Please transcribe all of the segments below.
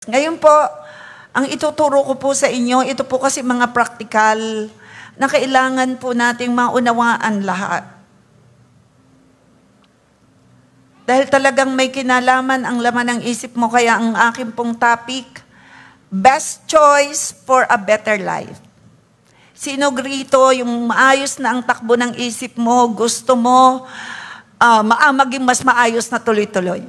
Ngayon po, ang ituturo ko po sa inyo, ito po kasi mga praktikal na kailangan po nating maunawaan lahat. Dahil talagang may kinalaman ang laman ng isip mo, kaya ang aking pong topic, best choice for a better life. Sino rito yung maayos na ang takbo ng isip mo, gusto mo maging mas maayos na tuloy-tuloy?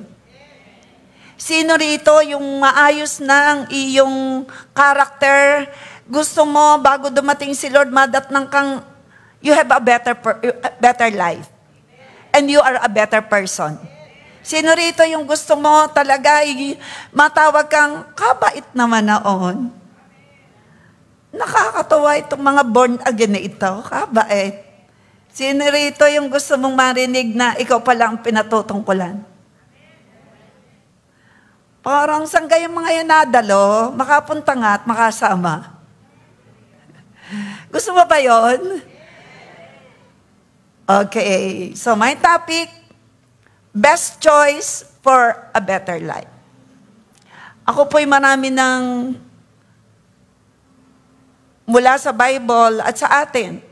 Sino rito yung maayos na ang iyong character, gusto mo bago dumating si Lord, madatnang kang you have a better life and you are a better person? Sino rito yung gusto mo talaga matawag kang kabait naman naon? Nakakatawa itong mga born again na ito, kabait. Sino rito yung gusto mong marinig na ikaw pala ang pinatutungkulan? Parang sangga yung mga yan nadalo, makapunta nga at makasama. Gusto mo ba yun? Okay, so my topic, best choice for a better life. Ako po'y marami ng mula sa Bible at sa atin.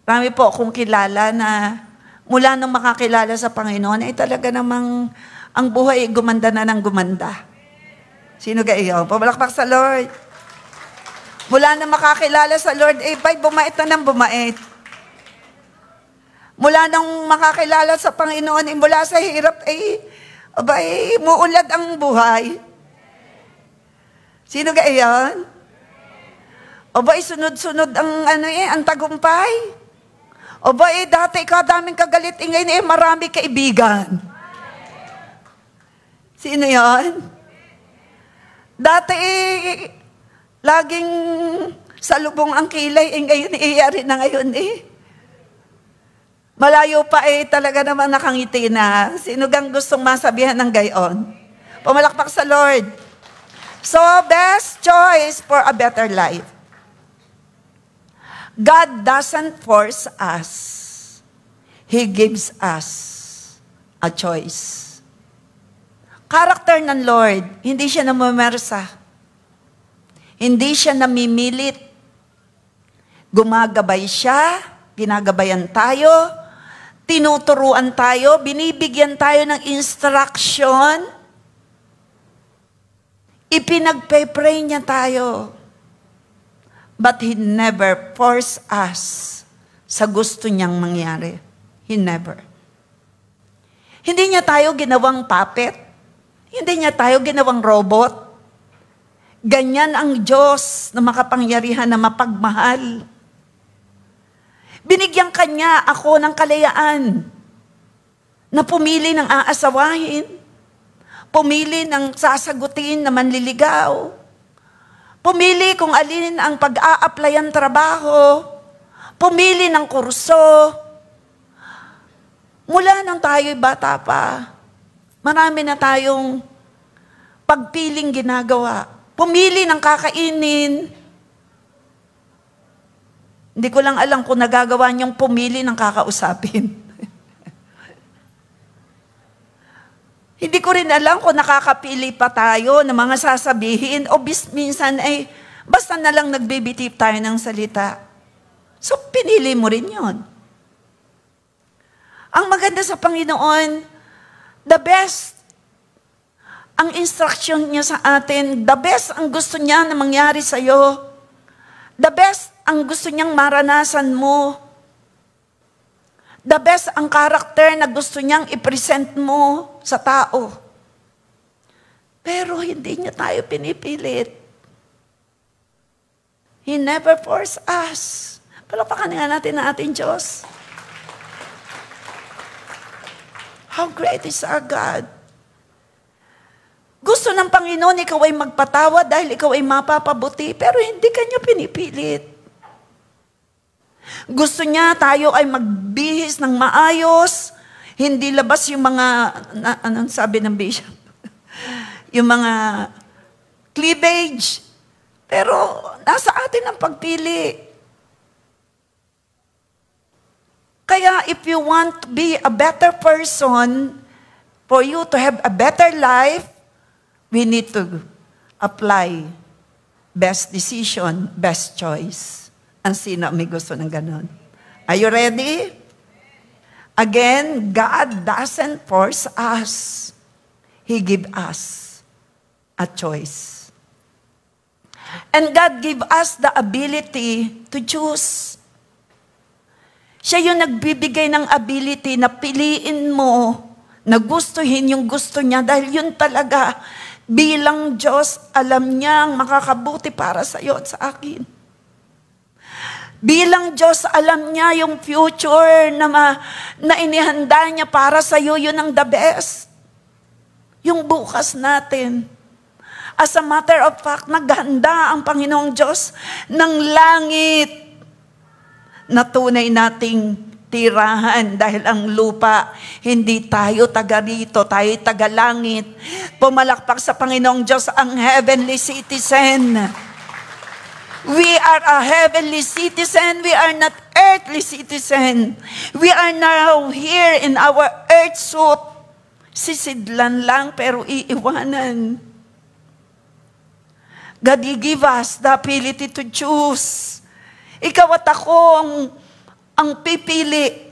Marami po akong kilala na mula nung makakilala sa Panginoon ay talaga namang ang buhay ay gumanda na ng gumanda. Sino kayo? Pumalakpak sa Lord. Mula nung makakilala sa Lord, bumait na ng bumait. Mula nung makakilala sa Panginoon, mula sa hirap, muulad ang buhay. Sino kayo? Sunod-sunod ang tagumpay. Dati daming kagalit, ngayon marami kaibigan. Sino yan? Dati laging salubong ang kilay, ngayon iyari na ngayon Malayo pa talaga naman nakangiti na. Sino gang gustong masabihan ng gayon? Pumalakpak sa Lord. So, best choice for a better life. God doesn't force us. He gives us a choice. Character ng Lord, hindi siya namamersa. Hindi siya namimilit. Gumagabay siya, ginagabayan tayo, tinuturuan tayo, binibigyan tayo ng instruction, ipinagpe-pray niya tayo. But He never force us sa gusto niyang mangyari. He never. Hindi niya tayo ginawang puppet. Hindi niya tayo ginawang robot. Ganyan ang Diyos na makapangyarihan na mapagmahal. Binigyan Kanya ako ng kalayaan na pumili ng aasawahin, pumili ng sasagutin na manliligaw, pumili kung alin ang pag-a-applyan trabaho, pumili ng kurso. Mula nang tayo'y bata pa, marami na tayong pagpiling ginagawa. Pumili ng kakainin. Hindi ko lang alam kung nagagawa niyong pumili ng kakausapin. Hindi ko rin alam kung nakakapili pa tayo ng mga sasabihin o minsan basta na lang nagbibitip tayo ng salita. So, pinili mo rin yon. Ang maganda sa Panginoon, the best ang instruction niya sa atin, the best ang gusto niya na mangyari sa'yo, the best ang gusto niyang maranasan mo, the best ang karakter na gusto niyang i-present mo sa tao. Pero hindi niya tayo pinipilit. He never force us. Palakpakan nga natin ang ating Diyos. How great is our God. Gusto ng Panginoon, ikaw ay magpatawa dahil ikaw ay mapapabuti, pero hindi Kanya pinipilit. Gusto niya tayo ay magbihis ng maayos, hindi labas yung mga, anong sabi ng bishop? Yung mga cleavage. Pero nasa atin ang pagpili. Kaya if you want to be a better person, for you to have a better life, we need to apply best decision, best choice. Ang sino may gusto ng ganon? Are you ready? Again, God doesn't force us. He gives us a choice. And God give us the ability to choose. Siya yung nagbibigay ng ability na piliin mo, na gustuhin yung gusto niya dahil yun talaga bilang Diyos, alam niyang makakabuti para sa iyo at sa akin. Bilang Diyos, alam niya yung future na inihanda niya para sa iyo, yun ang the best. Yung bukas natin. As a matter of fact, naghanda ang Panginoong Diyos ng langit na tunay nating tirahan dahil ang lupa, hindi tayo taga rito, tayo taga langit. Pumalakpak sa Panginoong Diyos ang heavenly citizen. We are a heavenly citizen, we are not earthly citizen. We are now here in our earth suit. Sisidlan lang pero iiwanan. God give us the ability to choose. Ikaw at ako ang pipili.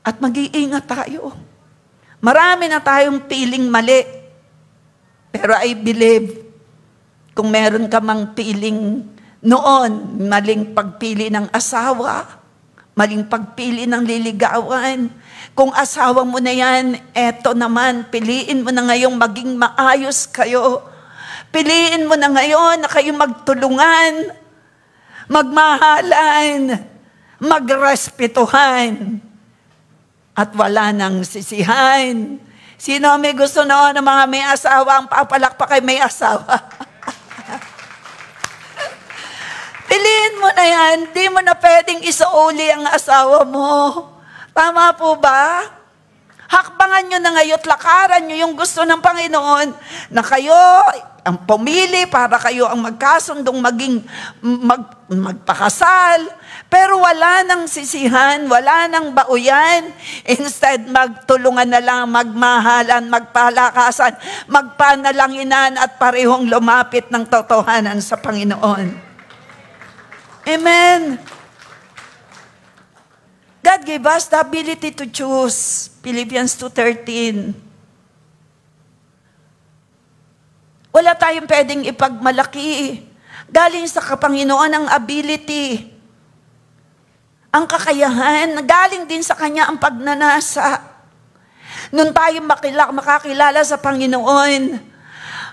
At mag-iingat tayo. Marami na tayong piling mali. Pero I believe, kung meron ka mang piling noon, maling pagpili ng asawa, maling pagpili ng liligawan, kung asawa mo na yan, eto naman, piliin mo na ngayong maging maayos kayo. Piliin mo na ngayon na kayo magtulungan, magmahalan, magrespetuhan, at wala nang sisihan. Sino may gusto noon ng mga may asawa, ang papalakpak kay may asawa? Piliin mo na yan, di mo na pwedeng isauli ang asawa mo. Tama po ba? Hakbangan nyo na ngayon, lakaran nyo yung gusto ng Panginoon na kayo ang pumili para kayo ang magkasundong magpakasal. Pero wala nang sisihan, wala nang bauyan. Instead, magtulungan na lang, magmahalan, magpalakasan, magpanalanginan at parehong lumapit ng totohanan sa Panginoon. Amen. God gave us the ability to choose. Philippians 2:13. Wala tayong pwedeng ipagmalaki. Galing sa Panginoon ang ability. Ang kakayahan, galing din sa Kanya ang pagnanasa. Nung tayo makakilala sa Panginoon,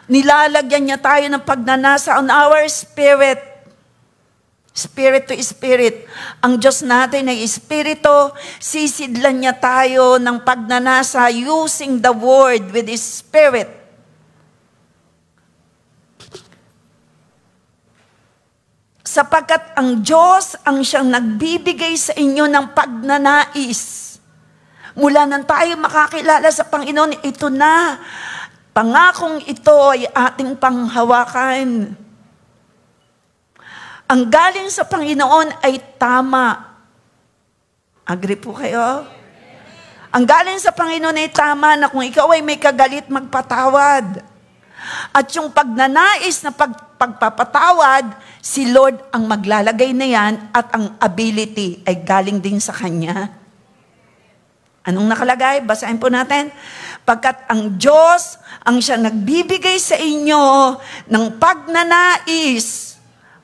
nilalagyan niya tayo ng pagnanasa on our spirit. Spirit to spirit. Ang Diyos natin ay Espiritu, sisidlan niya tayo ng pagnanasa using the Word with His Spirit. Sapagkat ang Diyos ang siyang nagbibigay sa inyo ng pagnanais. Mula nang tayo makakilala sa Panginoon, ito na. Pangakong ito ay ating panghawakan. Ang galing sa Panginoon ay tama. Agree po kayo? Ang galing sa Panginoon ay tama na kung ikaw ay may kagalit, magpatawad. At yung pagnanais na pagpapatawad, si Lord ang maglalagay na yan at ang ability ay galing din sa Kanya. Anong nakalagay? Basahin po natin. Pagkat ang Diyos ang siya nagbibigay sa inyo ng pagnanais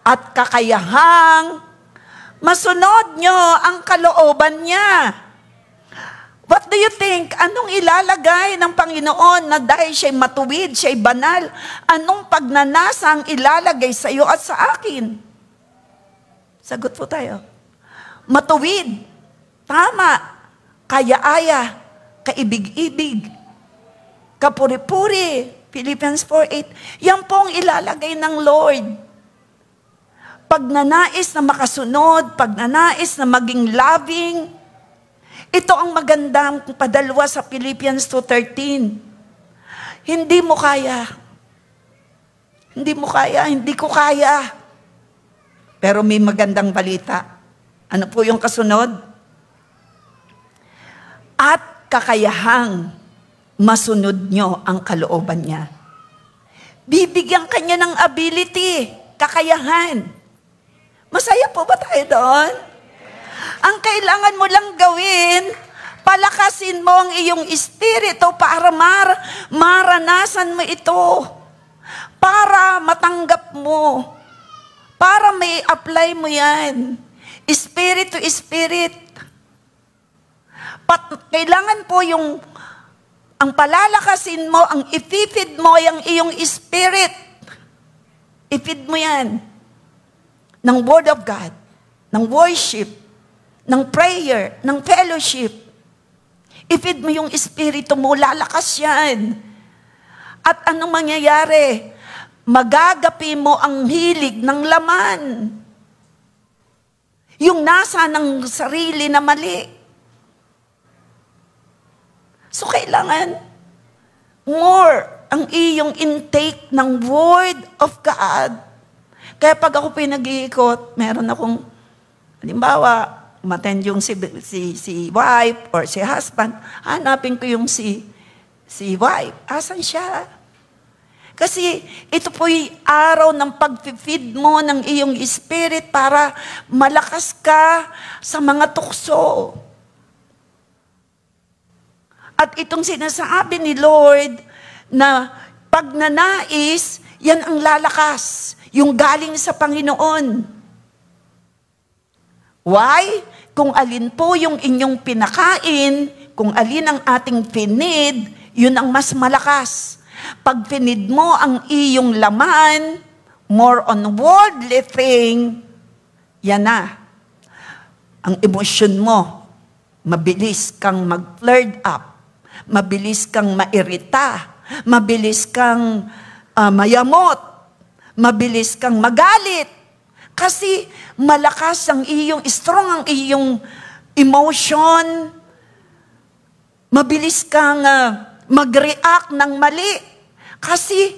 at kakayahang masunod nyo ang kalooban niya. What do you think? Anong ilalagay ng Panginoon na dahil siya'y matuwid, siya'y banal? Anong pagnanasa ang ilalagay sa iyo at sa akin? Sagot po tayo. Matuwid. Tama. Kaya-aya. Kaibig-ibig. Kapuri-puri. Philippians 4:8. Yan pong ilalagay ng Lord. Pagnanais na makasunod, pagnanais na maging loving. Ito ang magandang padalwa sa Philippians 2:13. Hindi mo kaya. Hindi mo kaya, hindi ko kaya. Pero may magandang balita. Ano po yung kasunod? At kakayahang masunod nyo ang kalooban niya. Bibigyan kanya ng ability, kakayahan. Masaya po ba tayo doon? Ang kailangan mo lang gawin, palakasin mo ang iyong espiritu para maranasan mo ito. Para matanggap mo. Para may apply mo yan. Spirit to spirit. Kailangan po ang palalakasin mo, ang ipifeed mo yung iyong spirit. Ifeed mo yan. Ng Word of God, ng worship, ng prayer, ng fellowship. Ifeed mo yung espiritu mo, lalakas yan. At anong mangyayari? Magagapi mo ang hilig ng laman. Yung nasa ng sarili na mali. So, kailangan more ang iyong intake ng Word of God. Kaya pag ako pinag-iikot, meron akong, halimbawa, umattend yung si wife or si husband, hanapin ko yung si wife. Asan siya? Kasi ito po'y araw ng pag-feed mo ng iyong spirit para malakas ka sa mga tukso. At itong sinasabi ni Lord na pagnanais, yan ang lalakas, yung galing sa Panginoon. Why? Kung alin po yung inyong pinakain, kung alin ang ating pinid, yun ang mas malakas. Pag pinid mo ang iyong laman, more on worldly thing, yan na. Ang emosyon mo, mabilis kang mag-flared up. Mabilis kang mairita, mabilis kang mayamot, mabilis kang magalit. Kasi malakas ang strong ang iyong emotion, mabilis kang mag-react ng mali. Kasi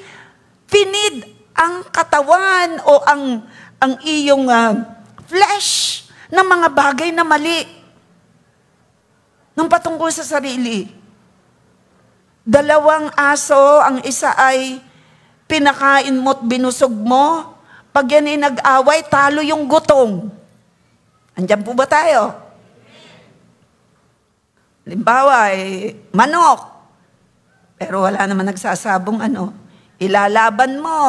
pinid ang katawan o ang iyong flesh ng mga bagay na mali. Nang patungkol sa sarili. 2 aso, ang isa ay pinakain mo't binusog mo. Pag yan ay nag-away, talo yung gutom. Andiyan po ba tayo? Halimbawa, manok. Pero wala naman nagsasabong ilalaban mo.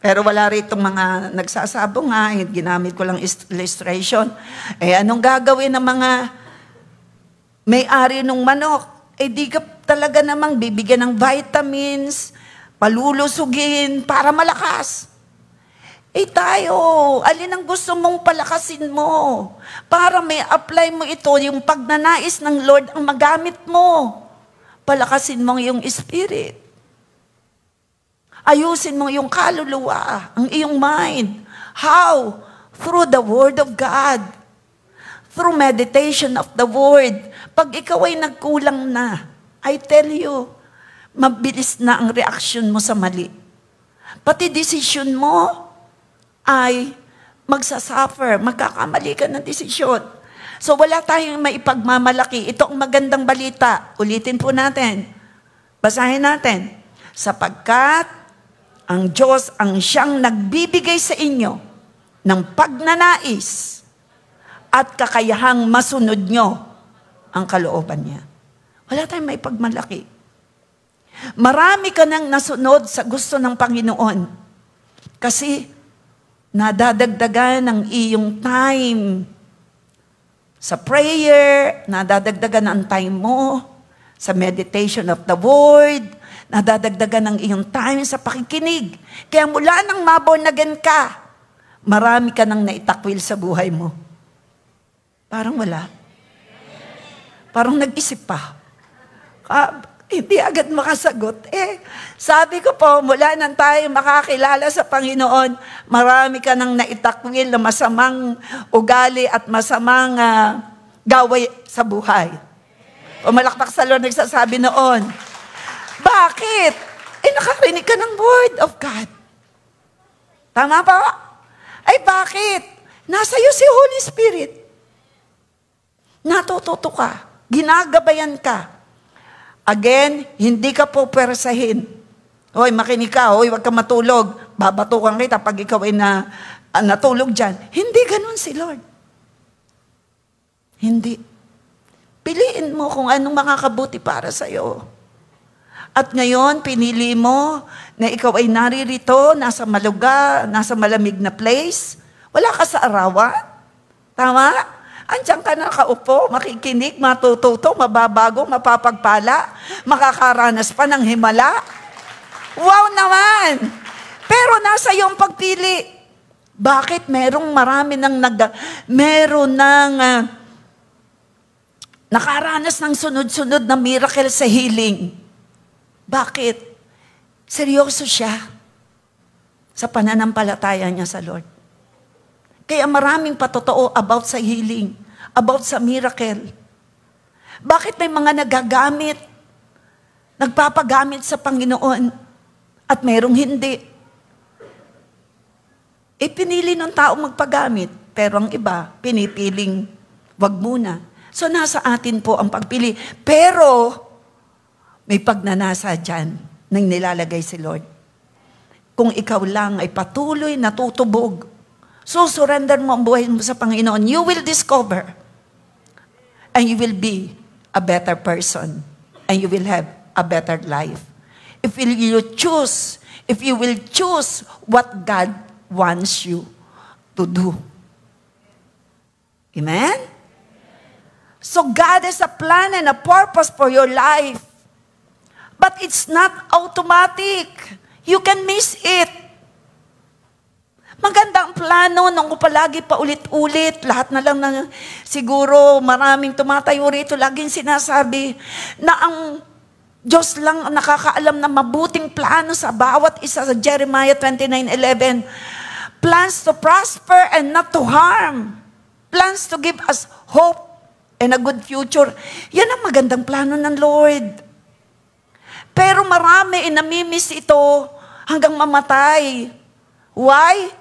Pero wala ritong mga nagsasabong ginamit ko lang illustration. Anong gagawin ng mga may-ari ng manok? Di ka talaga namang bibigyan ng vitamins, palulusugin, para malakas. Tayo, alin ang gusto mong palakasin mo? Para may apply mo ito, yung pagnanais ng Lord ang magamit mo. Palakasin mo yung spirit. Ayusin mo yung kaluluwa, ang iyong mind. How? Through the Word of God. Through meditation of the Word. Pag ikaw ay nagkulang na, I tell you, mabilis na ang reaksyon mo sa mali. Pati desisyon mo ay magsasuffer, magkakamali ka ng desisyon. So wala tayong maipagmamalaki. Ito ang magandang balita. Ulitin po natin. Basahin natin. Sapagkat ang Diyos ang siyang nagbibigay sa inyo ng pagnanais at kakayahang masunod nyo ang kalooban niya. Wala tayong may pagmalaki. Marami ka nang nasunod sa gusto ng Panginoon. Kasi nadadagdagan ang iyong time sa prayer, nadadagdagan ang time mo sa meditation of the Word, nadadagdagan ang iyong time sa pakikinig. Kaya mula nang maborn again ka, marami ka nang naitakwil sa buhay mo. Parang wala. Parang nag-isip pa. Hindi agad makasagot. Sabi ko po, mula nang tayo makakilala sa Panginoon, marami ka nang naitakwil na masamang ugali at masamang gaway sa buhay. Pumalakpak sa Lord, nagsasabi noon, bakit? Nakarinig ka ng Word of God. Tama pa? Bakit? Nasa iyo si Holy Spirit. Natututo ka. Ginagabayan ka. Again, hindi ka po persahin. Hoy, makinig ka. Hoy, wag ka matulog. Babatukan kita pag ikaw ay natulog dyan. Hindi ganun si Lord. Hindi. Piliin mo kung anong makakabuti para sa'yo. At ngayon, pinili mo na ikaw ay naririto, nasa malamig na place. Wala ka sa arawan. Tama? Andiyan ka nakaupo, makikinig, matututo, mababago, mapapagpala, makakaranas pa ng himala. Wow naman! Pero nasa iyong pagpili. Bakit merong marami nakaranas ng sunod-sunod na miracle sa healing? Bakit? Seryoso siya sa pananampalataya niya sa Lord. Kaya maraming patotoo about sa healing, about sa miracle. Bakit may mga nagpapagamit sa Panginoon at merong hindi? Pinili ng tao magpagamit, pero ang iba, pinipiling wag muna. So nasa atin po ang pagpili. Pero may pagnanasa dyan nang nilalagay si Lord. Kung ikaw lang ay patuloy natutubog, surrender mo ang buhay mo sa Panginoon, you will discover and you will be a better person and you will have a better life. If you will choose what God wants you to do. Amen? So God has a plan and a purpose for your life. But it's not automatic. You can miss it. Maganda ang plano nung palagi pa ulit-ulit. Lahat na lang siguro maraming tumatayo rito. Laging sinasabi na ang Diyos lang ang nakakaalam na mabuting plano sa bawat isa sa Jeremiah 29:11. Plans to prosper and not to harm. Plans to give us hope and a good future. Yan ang magandang plano ng Lord. Pero marami namimiss ito hanggang mamatay. Why?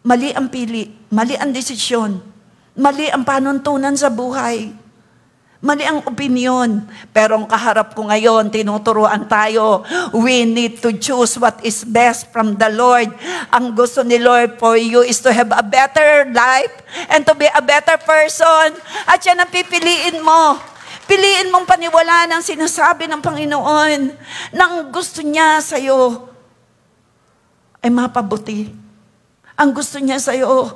Mali ang pili, mali ang desisyon, mali ang panuntunan sa buhay, mali ang opinion. Pero ang kaharap ko ngayon, tinuturuan tayo, we need to choose what is best from the Lord. Ang gusto ni Lord for you is to have a better life and to be a better person. At yan ang pipiliin mo. Piliin mong paniwalaan ang sinasabi ng Panginoon na ang gusto niya sa'yo ay mapabuti. Ang gusto niya sa'yo,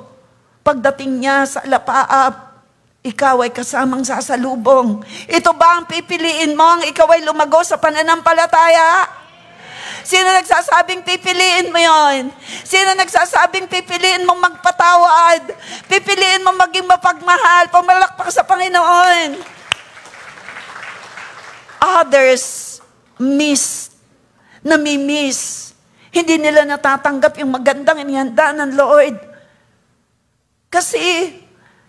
pagdating niya sa alapaap, ikaw ay kasamang sasalubong. Ito ba ang pipiliin mo, ang ikaw ay lumago sa pananampalataya? Sino nagsasabing pipiliin mo yon? Sino nagsasabing pipiliin mong magpatawad? Pipiliin mong maging mapagmahal, pumalakpak sa Panginoon? Others namimiss. Hindi nila natatanggap yung magandang inihanda ng Lord. Kasi,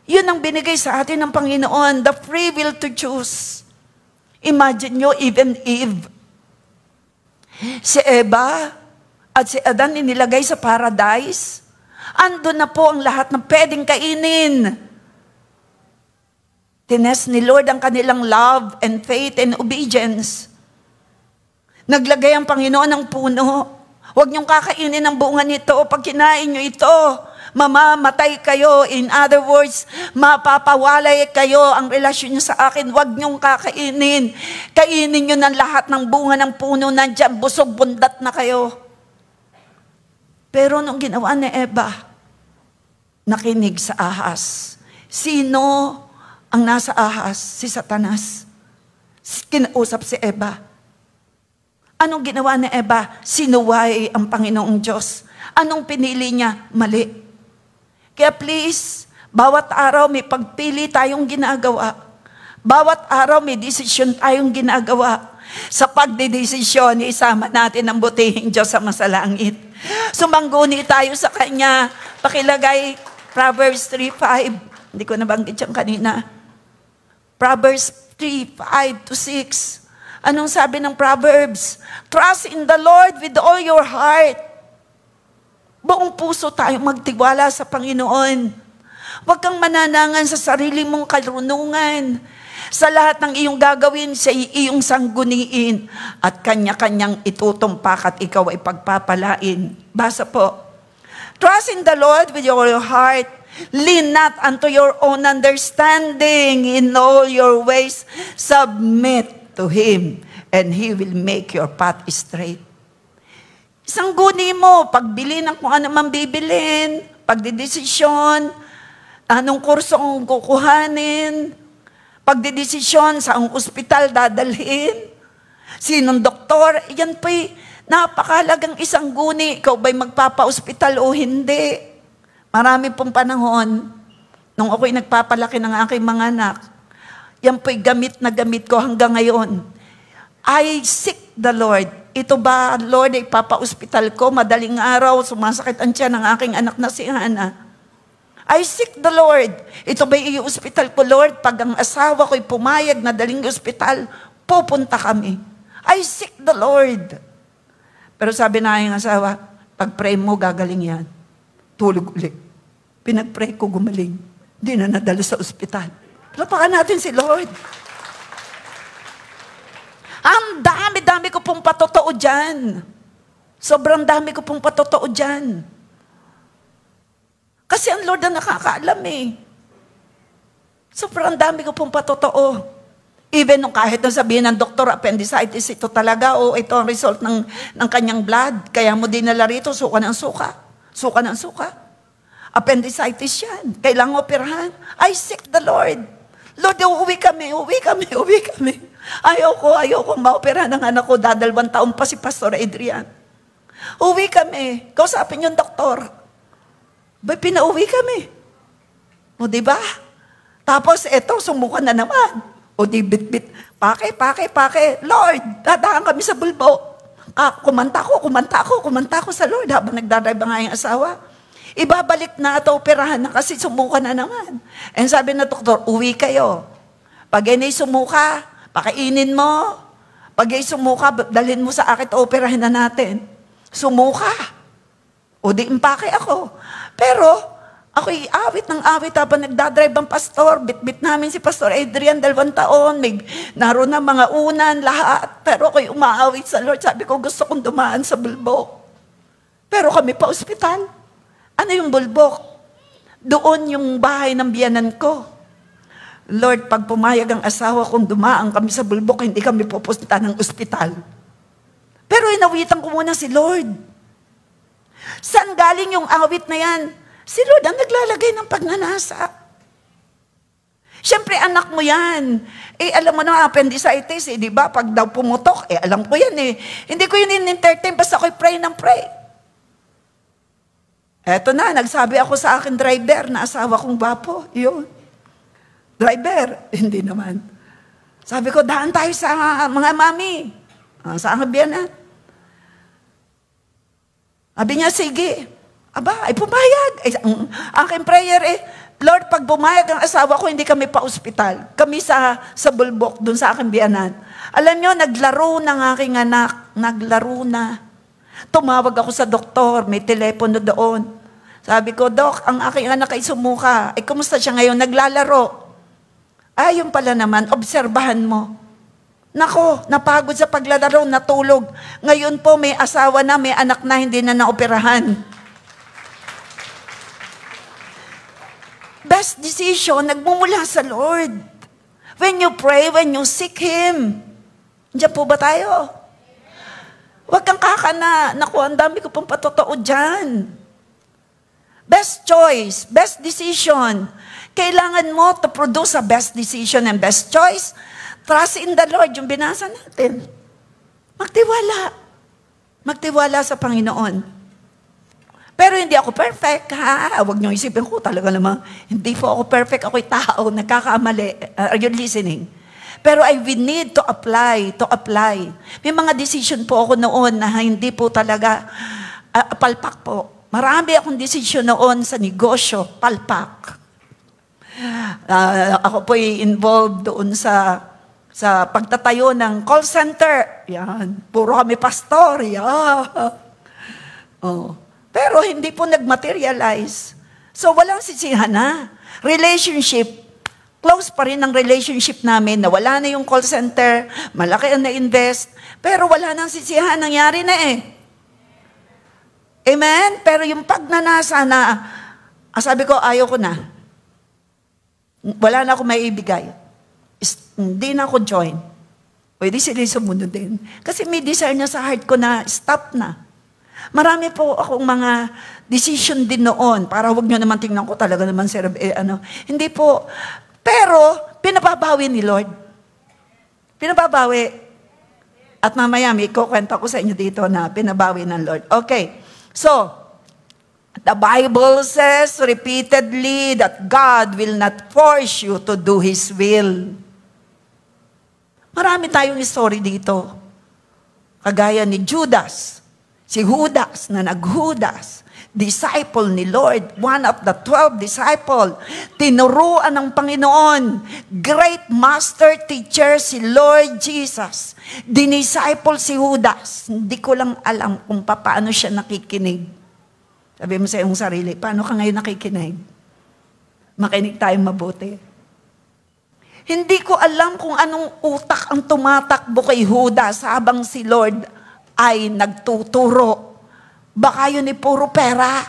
yun ang binigay sa atin ng Panginoon, the free will to choose. Imagine nyo, even Eve. Si Eva at si Adan inilagay sa paradise. Andun na po ang lahat ng pwedeng kainin. Tinest ni Lord ang kanilang love and faith and obedience. Naglagay ang Panginoon ng puno. Huwag niyong kakainin ang bunga nito. Pag kinain niyo ito, mamamatay kayo. In other words, mapapawalay kayo ang relasyon niyo sa akin. Huwag niyong kakainin. Kainin niyo ng lahat ng bunga ng puno nandiyan. Busog bundat na kayo. Pero nung ginawa ni Eva, nakinig sa ahas. Sino ang nasa ahas? Si Satanas. Kinausap si Eva. Anong ginawa ni Eva? Sinuway ang Panginoong Diyos. Anong pinili niya? Mali. Kaya please, bawat araw may pagpili tayong ginagawa. Bawat araw may desisyon tayong ginagawa. Sa pagdedesisyon, isama natin ang butihing Diyos sa masalangit. Sumangguni tayo sa Kanya. Pakilagay Proverbs 3:5. Hindi ko nabanggit yan kanina. Proverbs 3:5-6. Anong sabi ng Proverbs? Trust in the Lord with all your heart. Buong puso tayo magtiwala sa Panginoon. Huwag kang mananangan sa sarili mong karunungan. Sa lahat ng iyong gagawin, sa iyong sangguniin, at kanya-kanyang itutumpak at ikaw ay pagpapalain. Basa po. Trust in the Lord with your heart. Lean not unto your own understanding. In all your ways, submit to Him, and He will make your path straight. Sangguni mo, pagbili ng kung ano man bibilin, pagdidesisyon, anong kurso ang kukuhanin, pagdidesisyon sa ang ospital dadalhin, sinong doktor, yan po'y napakalagang isang guni. Ikaw ba'y magpapa-ospital o hindi? Marami pong panahon, nung ako'y nagpapalaki ng aking mga anak, yan po'y gamit na gamit ko hanggang ngayon. I seek the Lord. Ito ba, Lord, ay papa-ospital ko, madaling araw, sumasakit ang tiyan ng aking anak na si Hannah. I seek the Lord. Ito ba'y i-ospital ko, Lord? Pag ang asawa ko'y pumayag na daling ospital, pupunta kami. I seek the Lord. Pero sabi na aking asawa, pag-pray mo, gagaling yan. Tulog ulit. Pinag-pray ko, gumaling. Hindi na nadala sa ospital. Lapakan natin si Lord. Ang dami-dami ko pong patotoo dyan. Sobrang dami ko pong patotoo dyan. Kasi ang Lord na nakakaalam eh. Sobrang dami ko pong patotoo. Even nung kahit na sabihin ng doktor, appendicitis, ito talaga, o ito ang result ng kanyang blood. Kaya mo dinala rito, suka ng suka. Suka ng suka. Appendicitis yan. Kailangan operahan. I seek the Lord. Lord, uuwi kami. Ayoko maoperahan ng anak ko. Dadalawang taon pa si Pastor Adrian. Uwi kami. Kausapin yung doktor. Ba, pinauwi kami. O, diba? Tapos, eto, sumukan na naman. O, di bit-bit. Pake. Lord, dadaan kami sa bulbo. Kumanta ko sa Lord habang nagdadrive ang aking asawa. Ibabalik na at operahan na kasi sumuka na naman. And sabi na doktor, uwi kayo. Pag inay sumuka, pakainin mo. Pag inay sumuka, dalhin mo sa akin, operahin na natin. Sumuka. O di impake ako. Pero, ako'y awit habang nagdadrive ang pastor. Bit-bit namin si Pastor Adrian, 2 taon. Naroon na mga unan, lahat. Pero ako'y umaawit sa Lord. Sabi ko, gusto kong dumaan sa bulbok. Pero kami pa ospital. Ano yung bulbok? Doon yung bahay ng biyanan ko. Lord, pag pumayag ang asawa kong dumaan kami sa bulbok, hindi kami pupunta ng ospital. Pero inawitan ko muna si Lord. Saan galing yung awit na yan? Si Lord ang naglalagay ng pagnanasa. Siyempre, anak mo yan. Alam mo na, appendicitis, di ba? Pag daw pumutok, alam ko yan Hindi ko yun in-entertain, basta ako'y pray ng pray. Eto na, nagsabi ako sa akin driver na asawa kong gwapo. Yun. Driver, hindi naman. Sabi ko, daan tayo sa mga mami. Sa biyanan. Sabi niya, sige. Aba, ay pumayag. Ang aking prayer Lord, pag pumayag ang asawa ko, hindi kami pa ospital. Kami sa bulbok, dun sa aking biyanan. Alam niyo, naglaro ng aking anak. Naglaro na. Tumawag ako sa doktor, may telepono doon. Sabi ko, Dok, ang aking anak ay sumuka. Kumusta siya ngayon? Naglalaro. Yun pala naman, obserbahan mo. Nako, napagod sa paglalaro, natulog. Ngayon po may asawa na, may anak na, hindi na naoperahan. Best decision, nagmumula sa Lord. When you pray, when you seek Him. Diyan po ba tayo? Huwag kang kakana. Naku, ang dami ko pong patotoo dyan. Best choice, best decision. Kailangan mo to produce a best decision and best choice. Trust in the Lord, yung binasa natin. Magtiwala. Magtiwala sa Panginoon. Pero hindi ako perfect, ha? Huwag niyo isipin ko talaga naman. Hindi po ako perfect, ako'y tao, nagkakamali. Are you listening? Pero I will need to apply. May mga decision po ako noon na hindi po talaga palpak po. Marami akong decision noon sa negosyo, palpak. Ako po'y involved doon sa pagtatayo ng call center. Yan. Puro kami pastor. Yan. Oh. Pero hindi po nag-materialize. So, walang sisihan na. Relationship, Close pa rin ang relationship namin, na wala na yung call center, malaki ang na-invest, pero wala nang sisihan, nangyari na eh. Amen? Pero yung pagnanasa na, sabi ko, ayaw ko na. Wala na ako maibigay. Hindi na ako join. Pwede sila sumunod din. Kasi may desire niya sa heart ko na stop na. Marami po akong mga decision din noon, para huwag nyo naman tingnan ko talaga naman, sir, hindi po. Pero, pinababawi ni Lord. Pinababawi. At mamaya, may kukwenta ko sa inyo dito na pinabawi ng Lord. Okay. So, the Bible says repeatedly that God will not force you to do His will. Marami tayong story dito. Kagaya ni Judas, si Judas na naghudas, disciple ni Lord, one of the 12 disciple, tinuruan ng Panginoon, great master teacher si Lord Jesus. Dinisciple si Judas. Hindi ko lang alam kung paano siya nakikinig. Sabi mo sa iyong sarili, paano ka ngayon nakikinig? Makinig tayong mabuti. Hindi ko alam kung anong utak ang tumatakbo kay Judas habang si Lord ay nagtuturo. Baka yun ay puro pera.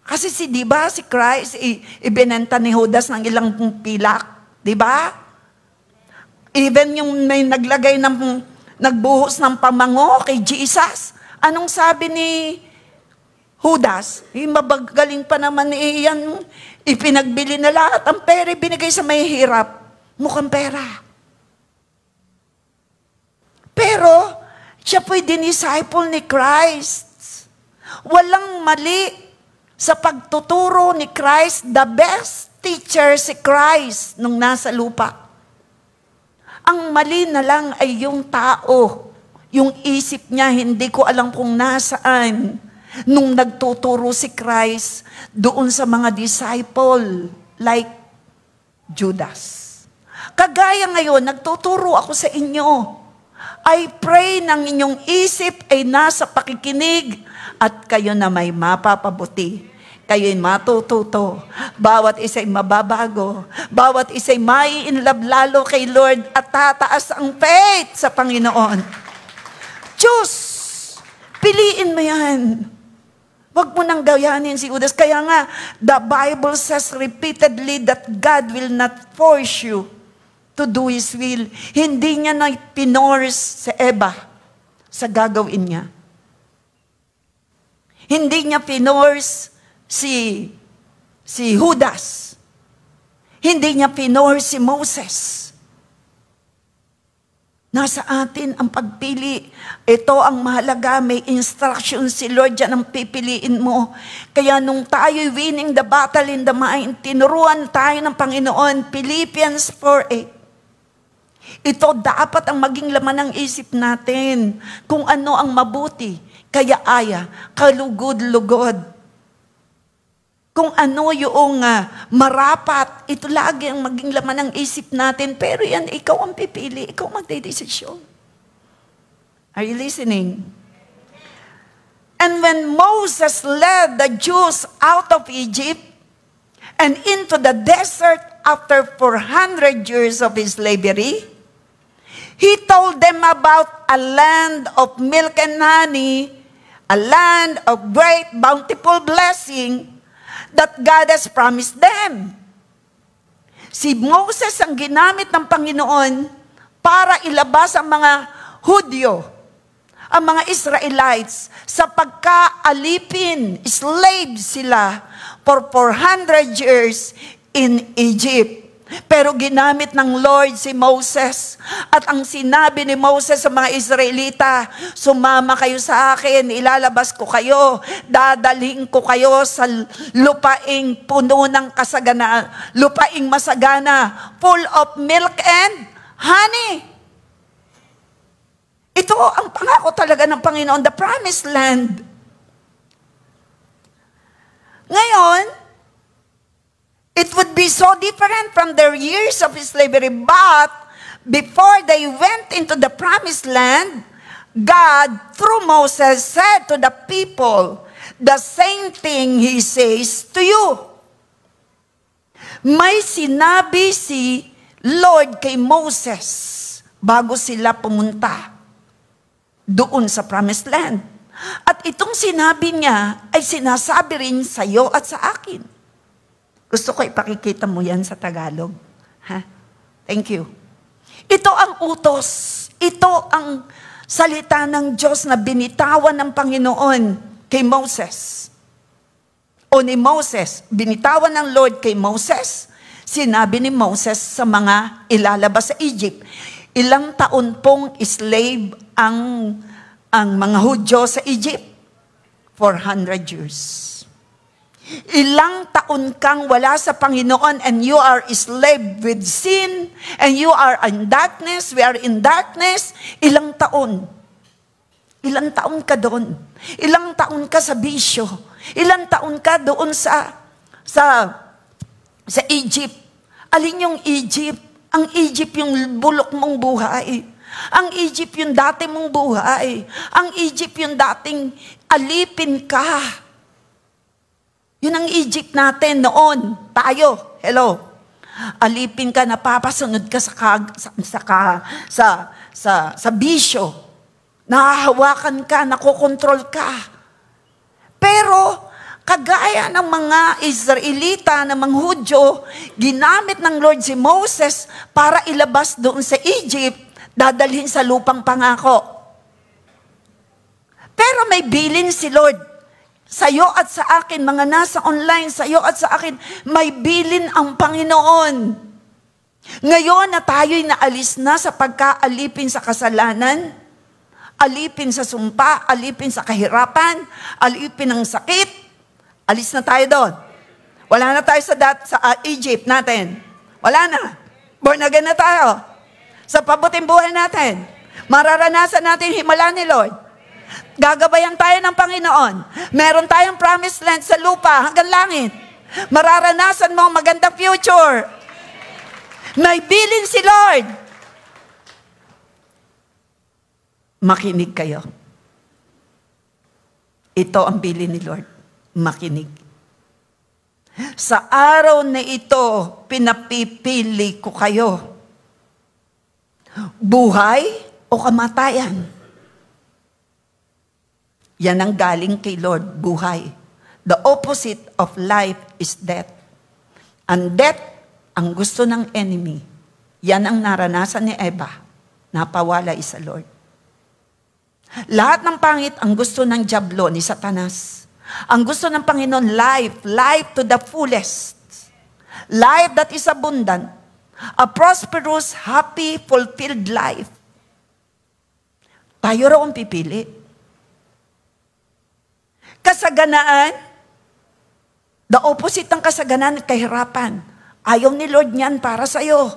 Kasi di ba, si Christ, ibinenta ni Judas ng ilang pilak. Di ba? Even yung may naglagay nagbuhos ng pamango kay Jesus. Anong sabi ni Judas? Mabagaling pa naman yan. Ipinagbili na lahat. Ang pera binigay sa may hirap. Mukhang pera. Pero, siya po'y dinisciple ni Christ. Walang mali sa pagtuturo ni Christ. The best teacher si Christ nung nasa lupa. Ang mali na lang ay yung tao. Yung isip niya, hindi ko alam kung nasaan. Nung nagtuturo si Christ doon sa mga disciple like Judas. Kagaya ngayon, nagtuturo ako sa inyo. I pray ng inyong isip ay nasa pakikinig at kayo na may mapapabuti. Kayo'y matututo. Bawat isa'y mababago. Bawat isa'y mai-inlove lalo kay Lord at tataas ang faith sa Panginoon. Diyos, piliin mo yan. Huwag mo nang gayanin si Judas. Kaya nga, the Bible says repeatedly that God will not force you to do His will. Hindi niya na pinors sa Eva sa gagawin niya. Hindi niya pinors si Judas. Hindi niya pinors si Moses. Nasa atin ang pagpili. Ito ang mahalaga. May instruction si Lord dyan ang pipiliin mo. Kaya nung tayo'y winning the battle in the mind, tinuruan tayo ng Panginoon. Philippians 4:8. Ito dapat ang maging laman ng isip natin. Kung ano ang mabuti, kaya-aya, kalugod-lugod. Kung ano yung marapat, ito lagi ang maging laman ng isip natin. Pero yan, ikaw ang pipili. Ikaw magdedesisyon. Are you listening? And when Moses led the Jews out of Egypt and into the desert after 400 years of slavery, He told them about a land of milk and honey, a land of great bountiful blessing, that God has promised them. Si Moses ang ginamit ng Panginoon para ilabas ang mga Hudyo, ang mga Israelites, sa pagkaalipin, slaves sila for 400 years in Egypt. Pero ginamit ng Lord si Moses. At ang sinabi ni Moses sa mga Israelita, sumama kayo sa akin, ilalabas ko kayo, dadalhin ko kayo sa lupaing puno ng kasagana, lupaing masagana, full of milk and honey. Ito ang pangako talaga ng Panginoon, the promised land. Ngayon, it would be so different from their years of slavery. But before they went into the promised land, God, through Moses, said to the people the same thing He says to you. May sinabi si Lord kay Moses bago sila pumunta doon sa Promised Land. At itong sinabi niya ay sinasabi rin sa iyo at sa akin. Gusto ko ipakikita mo yan sa Tagalog. Ha? Thank you. Ito ang utos. Ito ang salita ng Diyos na binitawan ng Panginoon kay Moses. O ni Moses, binitawan ng Lord kay Moses. Sinabi ni Moses sa mga ilalabas sa Egypt. Ilang taon pong slave ang mga Hudyo sa Egypt? 400 years. Ilang taon kang wala sa Panginoon and you are slave with sin and you are in darkness, we are in darkness. Ilang taon? Ilang taon ka doon? Ilang taon ka sa bisyo? Ilang taon ka doon sa Egypt? Alin yung Egypt? Ang Egypt yung bulok mong buhay. Ang Egypt yung dati mong buhay. Ang Egypt yung dating alipin ka. Yun ang Egypt natin noon. Tayo. Hello. Alipin ka, napapasunod ka sa bisyo. Nahahawakan ka, nakokontrol ka. Pero, kagaya ng mga Israelita, ng mga Hudyo, ginamit ng Lord si Moses para ilabas doon sa Egypt, dadalhin sa lupang pangako. Pero may bilin si Lord. Sa'yo at sa akin, mga nasa online, sa'yo at sa akin, may bilin ang Panginoon. Ngayon na tayo'y naalis na sa pagkaalipin sa kasalanan, alipin sa sumpa, alipin sa kahirapan, alipin ng sakit, alis na tayo doon. Wala na tayo sa Egypt natin. Wala na. Born again na tayo. Sa pabuting buhay natin, mararanasan natin himala ni Lord. Gagabayan tayo ng Panginoon. Meron tayong promised land sa lupa hanggang langit. Mararanasan mo ang magandang future. May bilin si Lord. Makinig kayo. Ito ang bilin ni Lord. Makinig. Sa araw na ito, pinapipili ko kayo. Buhay o kamatayan? Yan ang galing kay Lord, buhay. The opposite of life is death. Ang death, ang gusto ng enemy. Yan ang naranasan ni Eva. Napawalay sa Lord. Lahat ng pangit ang gusto ng dyablo, ni Satanas. Ang gusto ng Panginoon, life to the fullest. Life that is abundant. A prosperous, happy, fulfilled life. Tayo raw ang pipili. Kasaganaan, the opposite ng kasaganaan at kahirapan. Ayaw ni Lord niyan para sa'yo.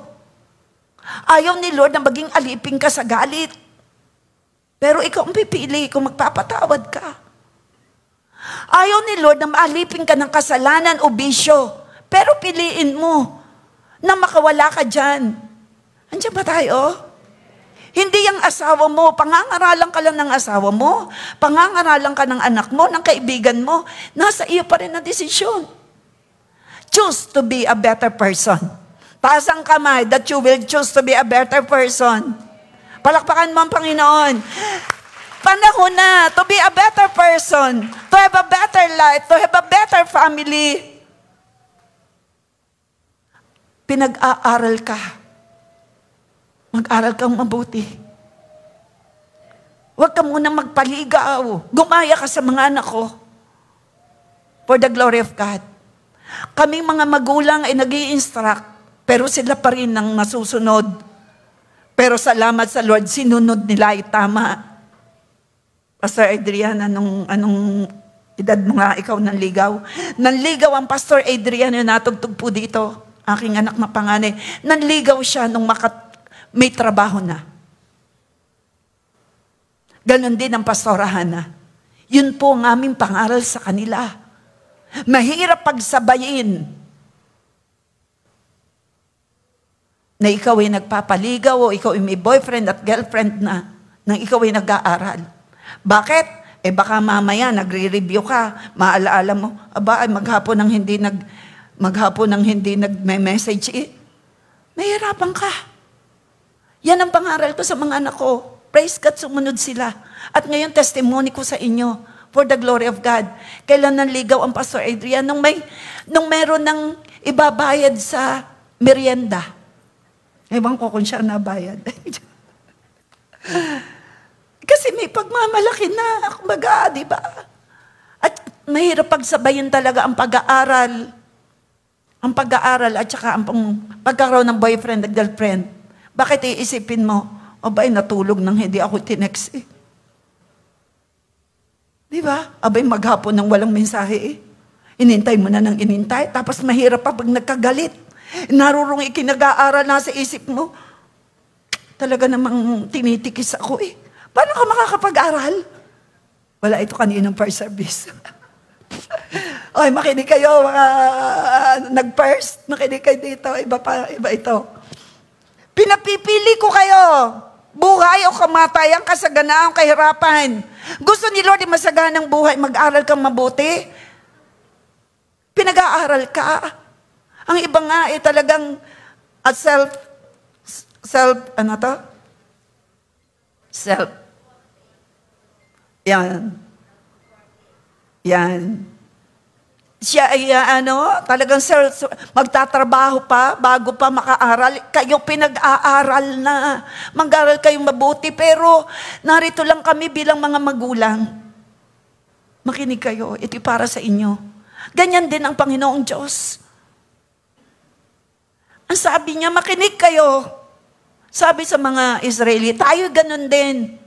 Ayaw ni Lord na maging alipin ka sa galit. Pero ikaw ang pipili kung magpapatawad ka. Ayaw ni Lord na maalipin ka ng kasalanan o bisyo. Pero piliin mo na makawala ka dyan. Andiyan ba tayo? Hindi yung asawa mo, pangangaralan ka lang ng asawa mo, pangangaralan ka ng anak mo, ng kaibigan mo, nasa iyo pa rin ang desisyon. Choose to be a better person. Taas ang kamay that you will choose to be a better person. Palakpakan mo ang Panginoon. Panahon na to be a better person, to have a better life, to have a better family. Pinag-aaral ka. Mag-aral kang mabuti. Huwag ka muna magpaligaw. Gumaya ka sa mga anak ko. For the glory of God. Kaming mga magulang ay nag-i-instruct, pero sila pa rin ang masusunod. Pero salamat sa Lord, sinunod nila ay tama. Pastor Adrian, anong edad mo nga ikaw nanligaw? Nanligaw ang Pastor Adrian, yung natugtog po dito. Aking anak na panganay. Nanligaw siya nung may trabaho na. Ganon din ang pastorahan na. Yun po ang aming pangaral sa kanila. Mahirap pagsabayin na ikaw ay nagpapaligaw o ikaw ay may boyfriend at girlfriend na nang ikaw ay nag-aaral. Bakit? Baka mamaya nagre-review ka, maalaala mo, aba ay maghapon nang hindi maghapon nang hindi nagme-message, mahirapan ka. Yan ang pangaral ko sa mga anak ko. Praise God, sumunod sila. At ngayon, testimony ko sa inyo, for the glory of God. Kailan nanligaw ang Pastor Adrian? Nung meron ng ibabayad sa merienda. Ewan ko kung siya nabayad. Kasi may pagmamalaki na, kumbaga, di ba? At mahirap pagsabayin talaga ang pag-aaral. Ang pag-aaral at saka ang pagkakaroon ng boyfriend at girlfriend. Bakit iisipin mo, abay, natulog nang hindi ako tinext eh. Di ba? Abay, maghapon nang walang mensahe eh. Inintay mo na ng inintay, tapos mahirap pa pag nagkagalit. Narurong ikinag-aaral na sa isip mo. Talaga namang tinitikis ako eh. Paano ka makakapag-aral? Wala, ito kaninang first service. Okay, makinig kayo, mga nag-first. Makinig kayo dito, iba ito. Pinapipili ko kayo. Buhay o kamatayan, kasaganaan, kahirapan. Gusto ni Lord masaganang buhay, mag-aral kang mabuti. Pinag-aaral ka. Ang iba nga talagang ano to? Yan. Siya ay talagang magtatrabaho pa bago pa makaaral. Kayo pinag-aaral na. Mag-aaral kayong mabuti. Pero narito lang kami bilang mga magulang. Makinig kayo. Ito para sa inyo. Ganyan din ang Panginoong Diyos. Ang sabi niya, makinig kayo. Sabi sa mga Israeli, tayo ganun din.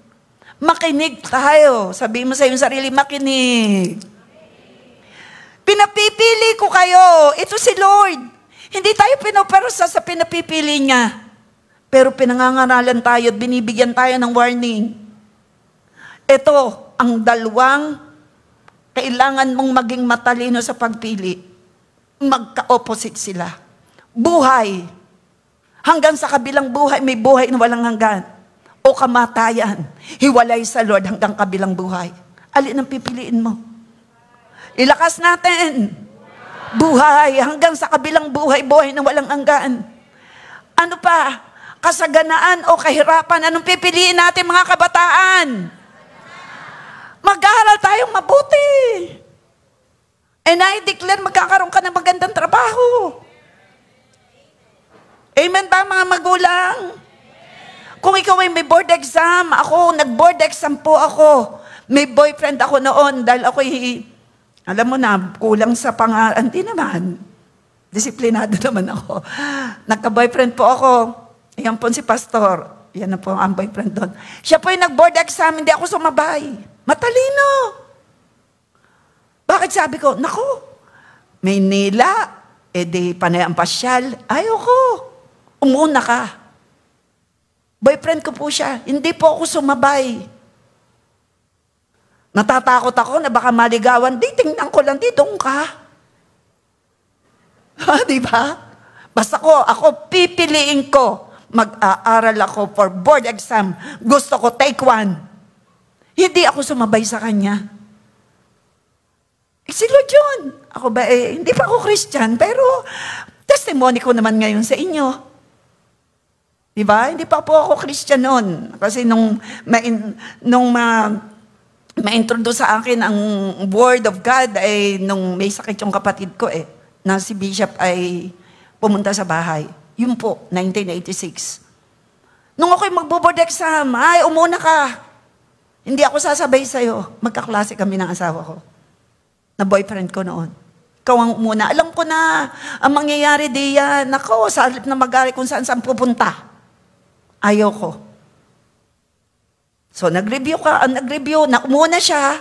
Makinig tayo. Sabi mo sa iyong sarili, makinig. Pinapipili ko kayo. Ito si Lord. Hindi tayo pinopersa sa pinapipili niya. Pero pinangangaralan tayo at binibigyan tayo ng warning. Ito, ang dalawang kailangan mong maging matalino sa pagpili. Magka-opposite sila. Buhay. Hanggang sa kabilang buhay, may buhay na walang hanggan. O kamatayan. Hiwalay sa Lord hanggang kabilang buhay. Alin ang pipiliin mo? Ilakas natin. Buhay. Hanggang sa kabilang buhay, buhay na walang hanggan. Ano pa? Kasaganaan o kahirapan. Anong pipiliin natin mga kabataan? Mag-aaral tayong mabuti. And I declare magkakaroon ka ng magandang trabaho. Amen ba mga magulang? Kung ikaw ay may board exam, nag-board exam po ako. May boyfriend ako noon dahil ako'y alam mo na, kulang sa hindi naman. Disiplinado naman ako. Nagka-boyfriend po ako. Yan po si Pastor. Yan na po ang boyfriend doon. Siya po yung nag-board exam, hindi ako sumabay. Matalino. Bakit sabi ko, naku, may nila, di panay ang pasyal. Ayoko. Umuna ka. Boyfriend ko po siya. Hindi po ako sumabay. Natatakot ako na baka maligawan. Di, tingnan ko lang, di, doon ka. Di ba? Basta ako pipiliin ko. Mag-aaral ako for board exam. Gusto ko, take one. Hindi ako sumabay sa kanya. Si Lord yun. Ako ba, hindi pa ako Christian, pero testimony ko naman ngayon sa inyo. Di ba? Hindi pa po ako Christian noon. Kasi nung ma-introduce sa akin ang Word of God ay nung may sakit yung kapatid ko na si Bishop ay pumunta sa bahay. Yun po, 1986. Nung ako'y magbo-board exam, umuna ka. Hindi ako sasabay sa'yo. Magkaklase kami ng asawa ko. Na boyfriend ko noon. Ikaw ang umuna. Alam ko na, ang mangyayari diyan, nako, sa halip na mag-ari kung saan pupunta. Ayoko. So, nag-review, na umuna siya,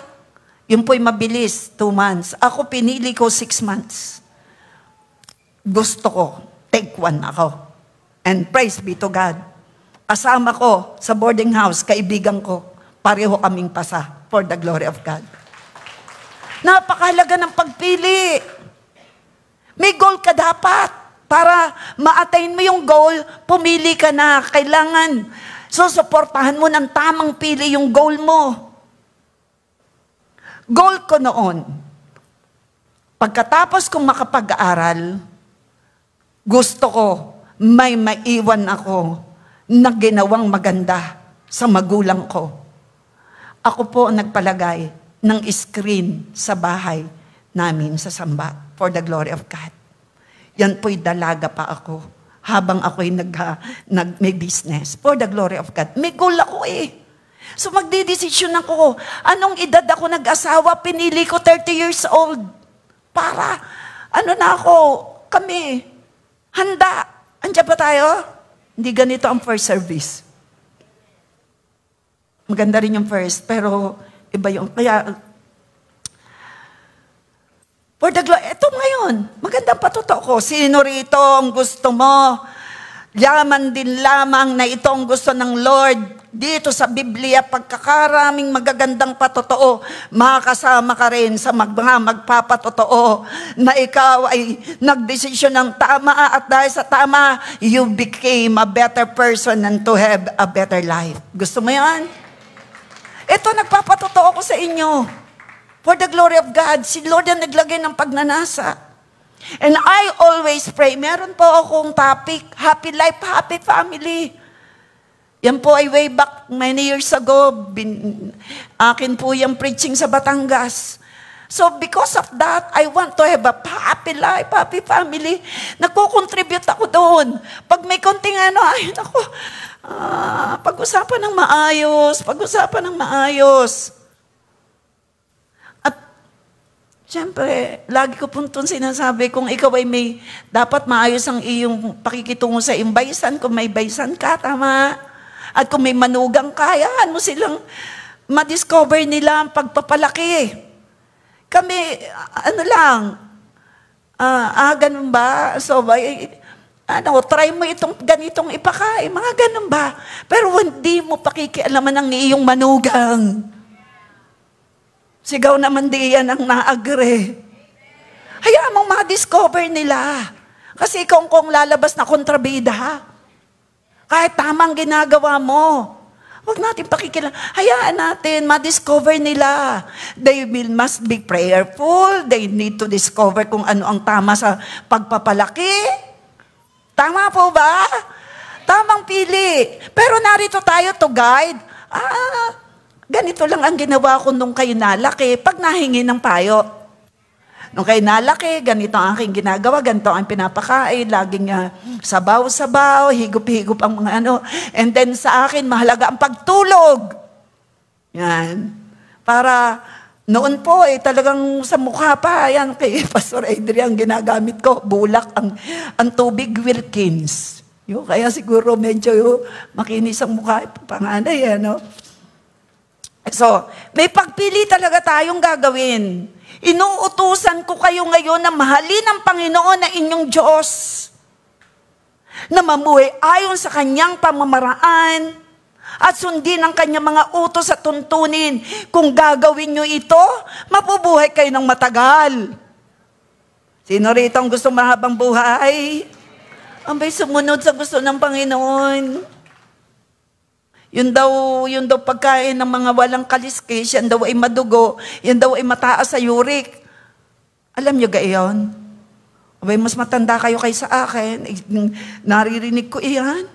yun po'y mabilis, 2 months. Ako, pinili ko 6 months. Gusto ko, take 1 ako. And praise be to God. Kasama ko sa boarding house, kaibigan ko, pareho kaming pasa for the glory of God. Napakahalaga ng pagpili. May goal ka dapat. Para ma-attain mo yung goal, pumili ka na. Kailangan susuportahan mo ng tamang pili yung goal mo. Goal ko noon, Pagkatapos kong makapag-aral, gusto ko may maiwan ako na ginawang maganda sa magulang ko. Ako po ang nagpalagay ng screen sa bahay namin sa samba for the glory of God. Yan po'y dalaga pa ako habang ako'y may business for the glory of God. May goal ako eh. So magdidesisyon ako. Anong edad ako nag-asawa? Pinili ko 30 years old. Para, kami, handa. Andiyan ba tayo? Hindi ganito ang first service. Maganda rin yung first, pero iba yung, kaya, for the glory, ito ngayon, magandang patuto ko. Sino rito ang gusto mo? Yaman din lamang na ito ang gusto ng Lord. Dito sa Biblia, pagkakaraming magagandang patotoo, makakasama ka rin sa mga magpapatotoo na ikaw ay nagdesisyon ng tama at dahil sa tama, you became a better person and to have a better life. Gusto mo yan? Ito, nagpapatotoo ko sa inyo. For the glory of God, si Lord ang naglagay ng pagnanasa. And I always pray, meron po akong topic, happy life, happy family. Yan po ay way back many years ago. Akin po yung preaching sa Batangas. So because of that, I want to have a happy life, happy family. Nagko-contribute ako doon. Pag may konting pag-usapan ng maayos, pag-usapan ng maayos. At siyempre, lagi ko po itong sinasabi, kung ikaw ay dapat maayos ang iyong pakikitungo sa iyong baysan, kung may baysan ka, tama. At kung may manugang, kayaan mo silang ma-discover nila ang pagpapalaki. Kami, ganun ba? So, try mo itong ganitong ipakain, mga ganun ba? Pero hindi mo pakikialaman ang iyong manugang. Sigaw naman diyan ang naagre. Hayaan mong ma-discover nila. Kasi kung lalabas na kontrabida, kahit tamang ginagawa mo, huwag natin pakikilang. Hayaan natin, ma-discover nila. They must be prayerful. They need to discover kung ano ang tama sa pagpapalaki. Tama po ba? Tamang pili. Pero narito tayo to guide. Ganito lang ang ginawa ko nung kayo nalaki pag nahingi ng payo. Nung kayo nalaki, ganito ang aking ginagawa, ganito ang pinapakain, laging sabaw-sabaw, higup-higup ang mga And then sa akin, mahalaga ang pagtulog. Yan. Para noon po, talagang sa mukha pa, yan, kay Pastor Adrian, ginagamit ko, bulak ang tubig Wilkins. Kaya siguro medyo makinis ang mukha, panganay, So, may pagpili talaga tayong gagawin. Inuutusan ko kayo ngayon na mahalin ang Panginoon na inyong Diyos, na mamuhay ayon sa kanyang pamamaraan at sundin ang kanyang mga utos at tuntunin. Kung gagawin nyo ito, mabubuhay kayo ng matagal. Sino rito ang gusto mahabang buhay? Ang may sumunod sa gusto ng Panginoon. Yun daw pagkain ng mga walang kaliskis, yan daw ay madugo, yan daw ay mataas sa uric. Alam nyo gayon? Abay, mas matanda kayo kaysa akin. Naririnig ko iyan.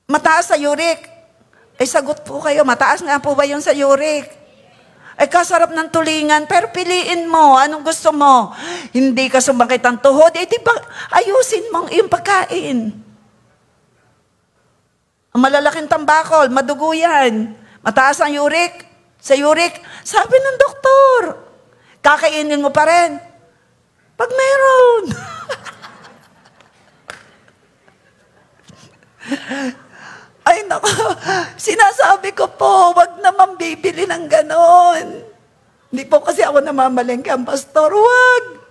Mataas sa uric. Ay sagot po kayo, mataas nga po ba yun sa uric? Ay kasarap ng tulingan, pero piliin mo, anong gusto mo? Hindi ka sumakit ang tuhod, di ba ayusin mo ang iyong pagkain? Ang malalaking tambakol, madugo yan. Mataas ang uric. Sa uric, sabi ng doktor, kakainin mo pa rin. Pag meron. Ay nako, sinasabi ko po, wag naman bibili ng ganon. Hindi po kasi ako namamalengke ang pastor, wag.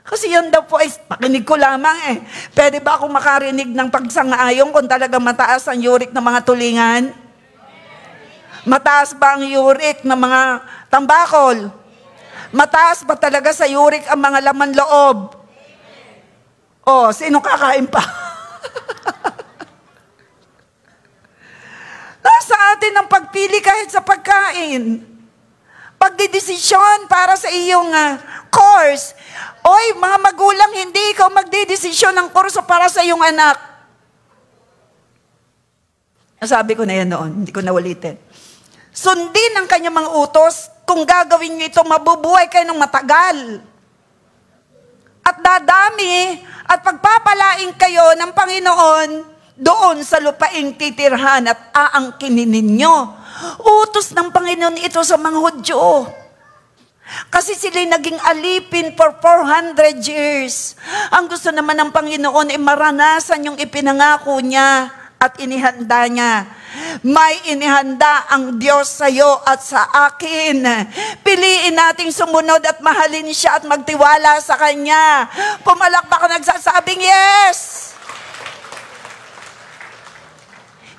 Kasi yan daw po ay, pakinig ko lamang Pwede ba akong makarinig ng pagsang-ayon kung talaga mataas ang uric ng mga tulingan? Mataas ba ang uric ng mga tambakol? Mataas ba talaga sa uric ang mga laman loob? Sino kakain pa? Nasa atin ang pagpili kahit sa pagkain. pagdidesisyon para sa iyong course. Oy, mga magulang, hindi ikaw magdidesisyon ng kurso para sa iyong anak. Nasabi ko na yan noon, hindi ko naulitin. Sundin ang kanyang mga utos. Kung gagawin niyo ito, mabubuhay kayo ng matagal. At dadami at pagpapalaing kayo ng Panginoon doon sa lupaing titirhan at aangkinin ninyo. Utos ng Panginoon ito sa mga Hudyo. Kasi sila'y naging alipin for 400 years. Ang gusto naman ng Panginoon ay maranasan yung ipinangako niya at inihanda niya. May inihanda ang Diyos sa iyo at sa akin. Piliin nating sumunod at mahalin siya at magtiwala sa Kanya. Pumalakpak ka nagsasabing, yes!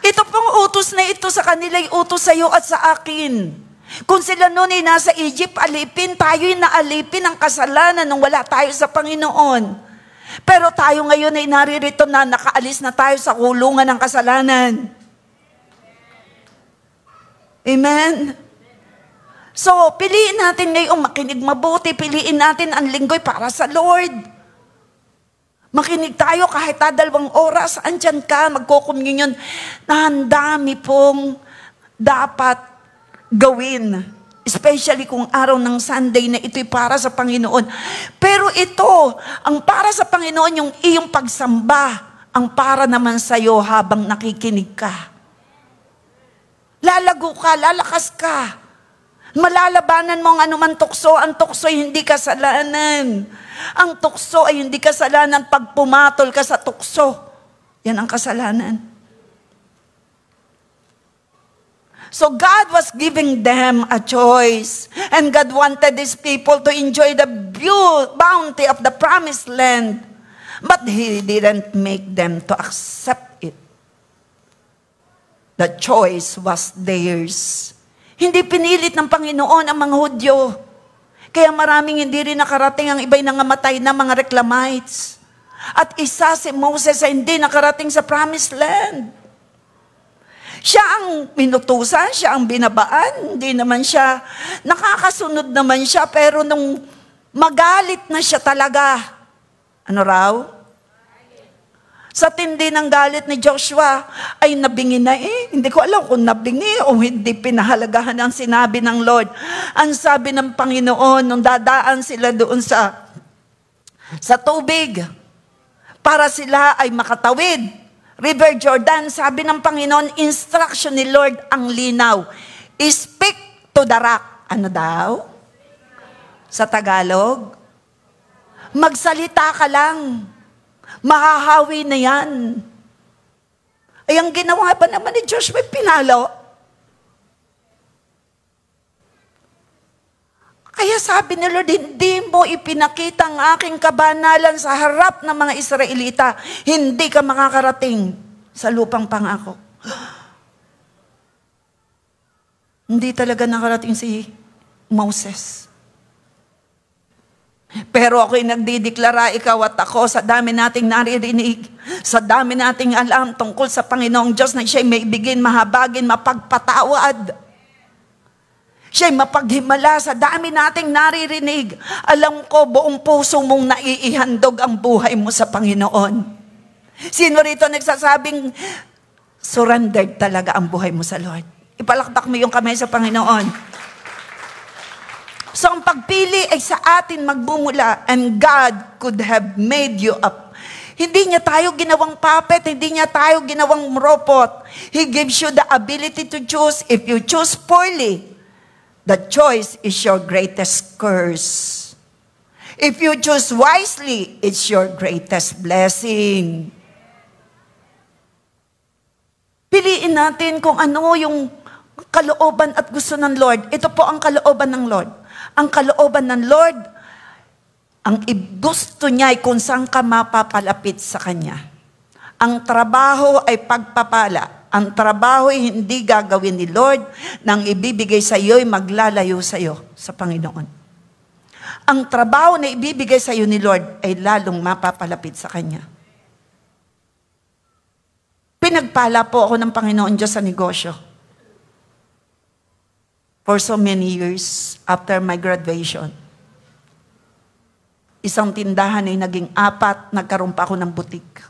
Ito pong utos na ito sa kanila, utos sa iyo at sa akin. Kung sila noon ay nasa Egypt, alipin, tayo'y naalipin ang kasalanan nung wala tayo sa Panginoon. Pero tayo ngayon ay naririto na, nakaalis na tayo sa kulungan ng kasalanan. Amen? So, piliin natin ngayong makinig mabuti, piliin natin ang linggoy para sa Lord. Makinig tayo kahit 2 oras, andyan ka, magko-communion, na ang dami pong dapat gawin. Especially kung araw ng Sunday na ito'y para sa Panginoon. Pero ito, ang para sa Panginoon, yung iyong pagsamba, ang para naman sa'yo habang nakikinig ka. Lalago ka, lalakas ka. Malalabanan mo ang anuman tukso. Ang tukso ay hindi kasalanan. Ang tukso ay hindi kasalanan pag pumatol ka sa tukso. Yan ang kasalanan. So God was giving them a choice. And God wanted these people to enjoy the bounty of the promised land. But He didn't make them to accept it. The choice was theirs. Hindi pinilit ng Panginoon ang mga Hudyo. Kaya maraming hindi rin nakarating, ang iba'y nangamatay na mga Reclamites. At isa si Moses ay hindi nakarating sa promised land. Siya ang pinutusan, siya ang binabaan, hindi naman siya, nakakasunod naman siya, pero nung magalit na siya talaga, ano raw? Sa tindi ng galit ni Joshua, ay nabingi na Hindi ko alam kung nabingi o hindi pinahalagahan ang sinabi ng Lord. Ang sabi ng Panginoon, nung dadaan sila doon sa tubig, para sila ay makatawid. River Jordan, sabi ng Panginoon, instruction ni Lord ang linaw. Speak to the rock. Ano daw? Sa Tagalog? Magsalita ka lang. Mahahawi na yan. Ay, ang ginawa pa naman ni Joshua, pinalo. Kaya sabi ni Lord, hindi mo ipinakita ang aking kabanalan sa harap ng mga Israelita. Hindi ka makakarating sa lupang pangako. Hindi talaga nakarating si Moses. Pero ako'y nagdideklara, ikaw at ako, sa dami nating naririnig, sa dami nating alam tungkol sa Panginoong Diyos na siya'y maibigin, mahabagin, mapagpatawad. Siya'y mapaghimala, sa dami nating naririnig. Alam ko, buong puso mong naiihandog ang buhay mo sa Panginoon. Sino rito nagsasabing, surrendered talaga ang buhay mo sa Lord? Ipalakpak mo yung kamay sa Panginoon. So ang pagpili ay sa atin magmumula, and God could have made you up. Hindi niya tayo ginawang puppet, hindi niya tayo ginawang robot. He gives you the ability to choose. If you choose poorly, the choice is your greatest curse. If you choose wisely, it's your greatest blessing. Piliin natin kung ano yung kalooban at gusto ng Lord. Ito po ang kalooban ng Lord. Ang kalooban ng Lord, ang gusto niya ay kung saan ka mapapalapit sa Kanya. Ang trabaho ay pagpapala. Ang trabaho ay hindi gagawin ni Lord. Nang ibibigay sa iyo ay maglalayo sa iyo sa Panginoon. Ang trabaho na ibibigay sa iyo ni Lord ay lalong mapapalapit sa Kanya. Pinagpala po ako ng Panginoon Diyos sa negosyo. For so many years, after my graduation. Isang tindahan ay naging 4, nagkaroon pa ako ng butik.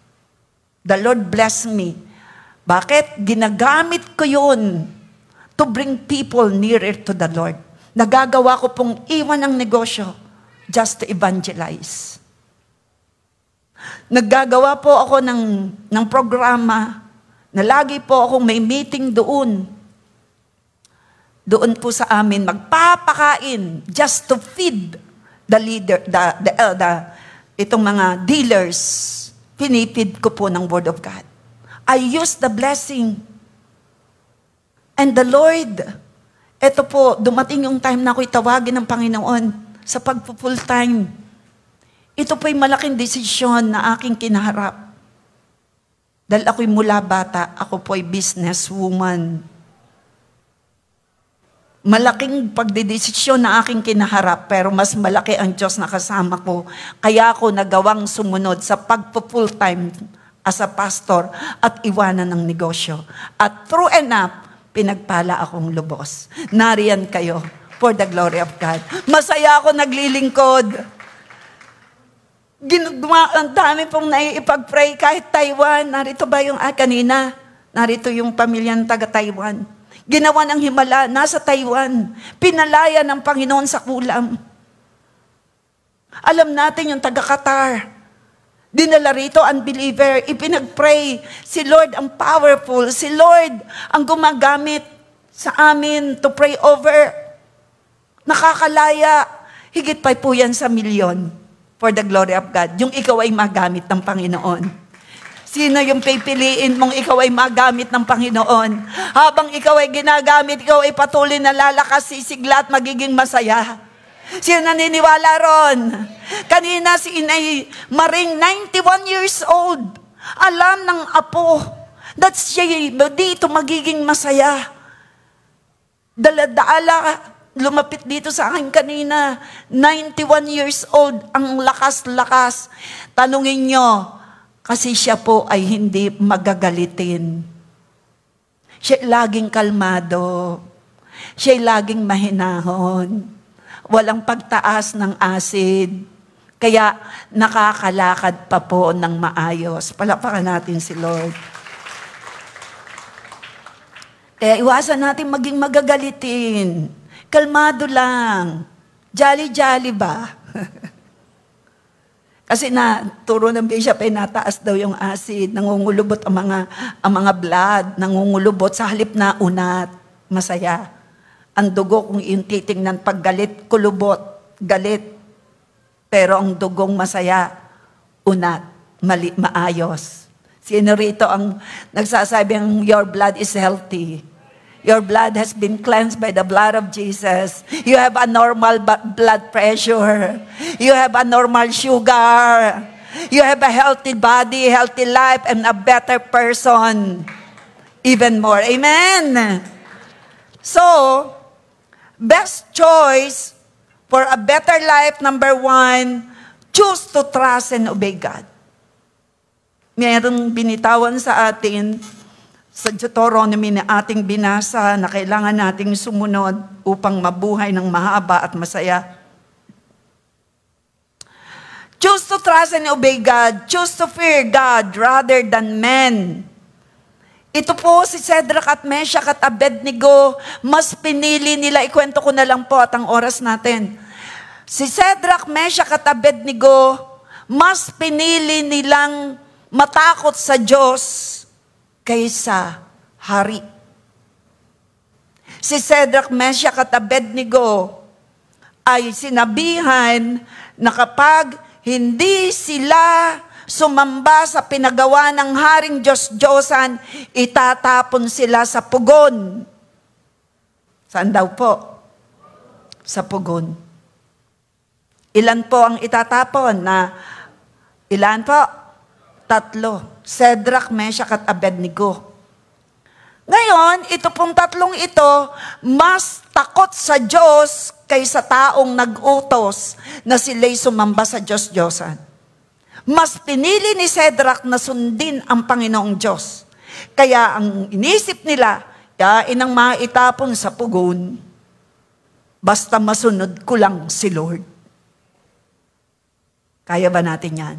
The Lord bless me. Bakit? Ginagamit ko yun to bring people nearer to the Lord. Nagagawa ko pong iwan ang negosyo just to evangelize. Naggagawa po ako ng programa na lagi po akong may meeting doon. Doon po sa amin, magpapakain just to feed the leader, itong mga dealers. Pinipid ko po ng Word of God. I use the blessing. And the Lord, eto po, dumating yung time na ako'y tawagin ng Panginoon sa pagpo-full time. Ito po'y malaking desisyon na aking kinaharap. Dahil ako'y mula bata, ako po'y businesswoman. Malaking pagdedesisyon na aking kinaharap, pero mas malaki ang Diyos na kasama ko. Kaya ako nagawang sumunod sa pagpo-full time as a pastor at iwanan ng negosyo. At true enough, pinagpala akong lubos. Nariyan kayo for the glory of God. Masaya ako naglilingkod. Ang dami pong naiipag-pray kahit Taiwan. Narito ba yung kanina? Narito yung pamilyang taga-Taiwan. Ginawa ng himala, nasa Taiwan. Pinalaya ng Panginoon sa kulam. Alam natin yung taga-Qatar. Dinala rito, unbeliever. Ipinag-pray. Si Lord ang powerful. Si Lord ang gumagamit sa amin to pray over. Nakakalaya. Higit pa po yan sa milyon. For the glory of God. Yung ikaw ay magamit ng Panginoon. Sino yung pipiliin mong ikaw ay magamit ng Panginoon? Habang ikaw ay ginagamit, ikaw ay patuloy na lalakas, sisigla at magiging masaya. Sino naniniwala ron? Kanina si Inay Maring, 91 years old. Alam ng apo that siya dito magiging masaya. Dala-dala, lumapit dito sa akin kanina. 91 years old, ang lakas-lakas. Tanungin nyo, kasi siya po ay hindi magagalitin. Siya laging kalmado. Siya laging mahinahon. Walang pagtaas ng acid. Kaya nakakalakad pa po ng maayos. Palakpakan natin si Lord. Kaya iwasan natin maging magagalitin. Kalmado lang. Jolly-jolly ba? Kasi turo ng bishop ay nataas daw yung acid, nangungulubot ang mga blood, nangungulubot sa halip na unat, masaya. Ang dugo kung yung titingnan pag galit, kulubot, galit. Pero ang dugong masaya, unat, maayos. Sino rito ang nagsasabing your blood is healthy? Your blood has been cleansed by the blood of Jesus. You have a normal blood pressure. You have a normal sugar. You have a healthy body, healthy life, and a better person. Even more. Amen. So, best choice for a better life, number 1, choose to trust and obey God. Mayroong binitawan sa atin sa Deuteronomy na ating binasa na kailangan nating sumunod upang mabuhay ng mahaba at masaya. Choose to trust and obey God. Choose to fear God rather than men. Ito po si Shadrach at Meshach at Abednego, mas pinili nila, ikwento ko na lang po at ang oras natin. Si Shadrach, Meshach at Abednego, mas pinili nilang matakot sa Diyos kaysa hari. Si Shadrach, Meshach at Abednego ay sinabihan na kapag hindi sila sumamba sa pinagawa ng haring Diyos-Diyosan, itatapon sila sa pugon. Saan daw po? Sa pugon. Ilan po ang itatapon? Ilan po? 3. Shadrach, Meshach at Abednego. Ngayon, ito pong 3 ito, mas takot sa Diyos kaysa taong nag-utos na sila'y sumamba sa Diyos-Diyosan. Mas pinili ni Shadrach na sundin ang Panginoong Diyos. Kaya ang inisip nila, inang maitapon sa pugon. Basta masunod ko lang si Lord. Kaya ba natin yan?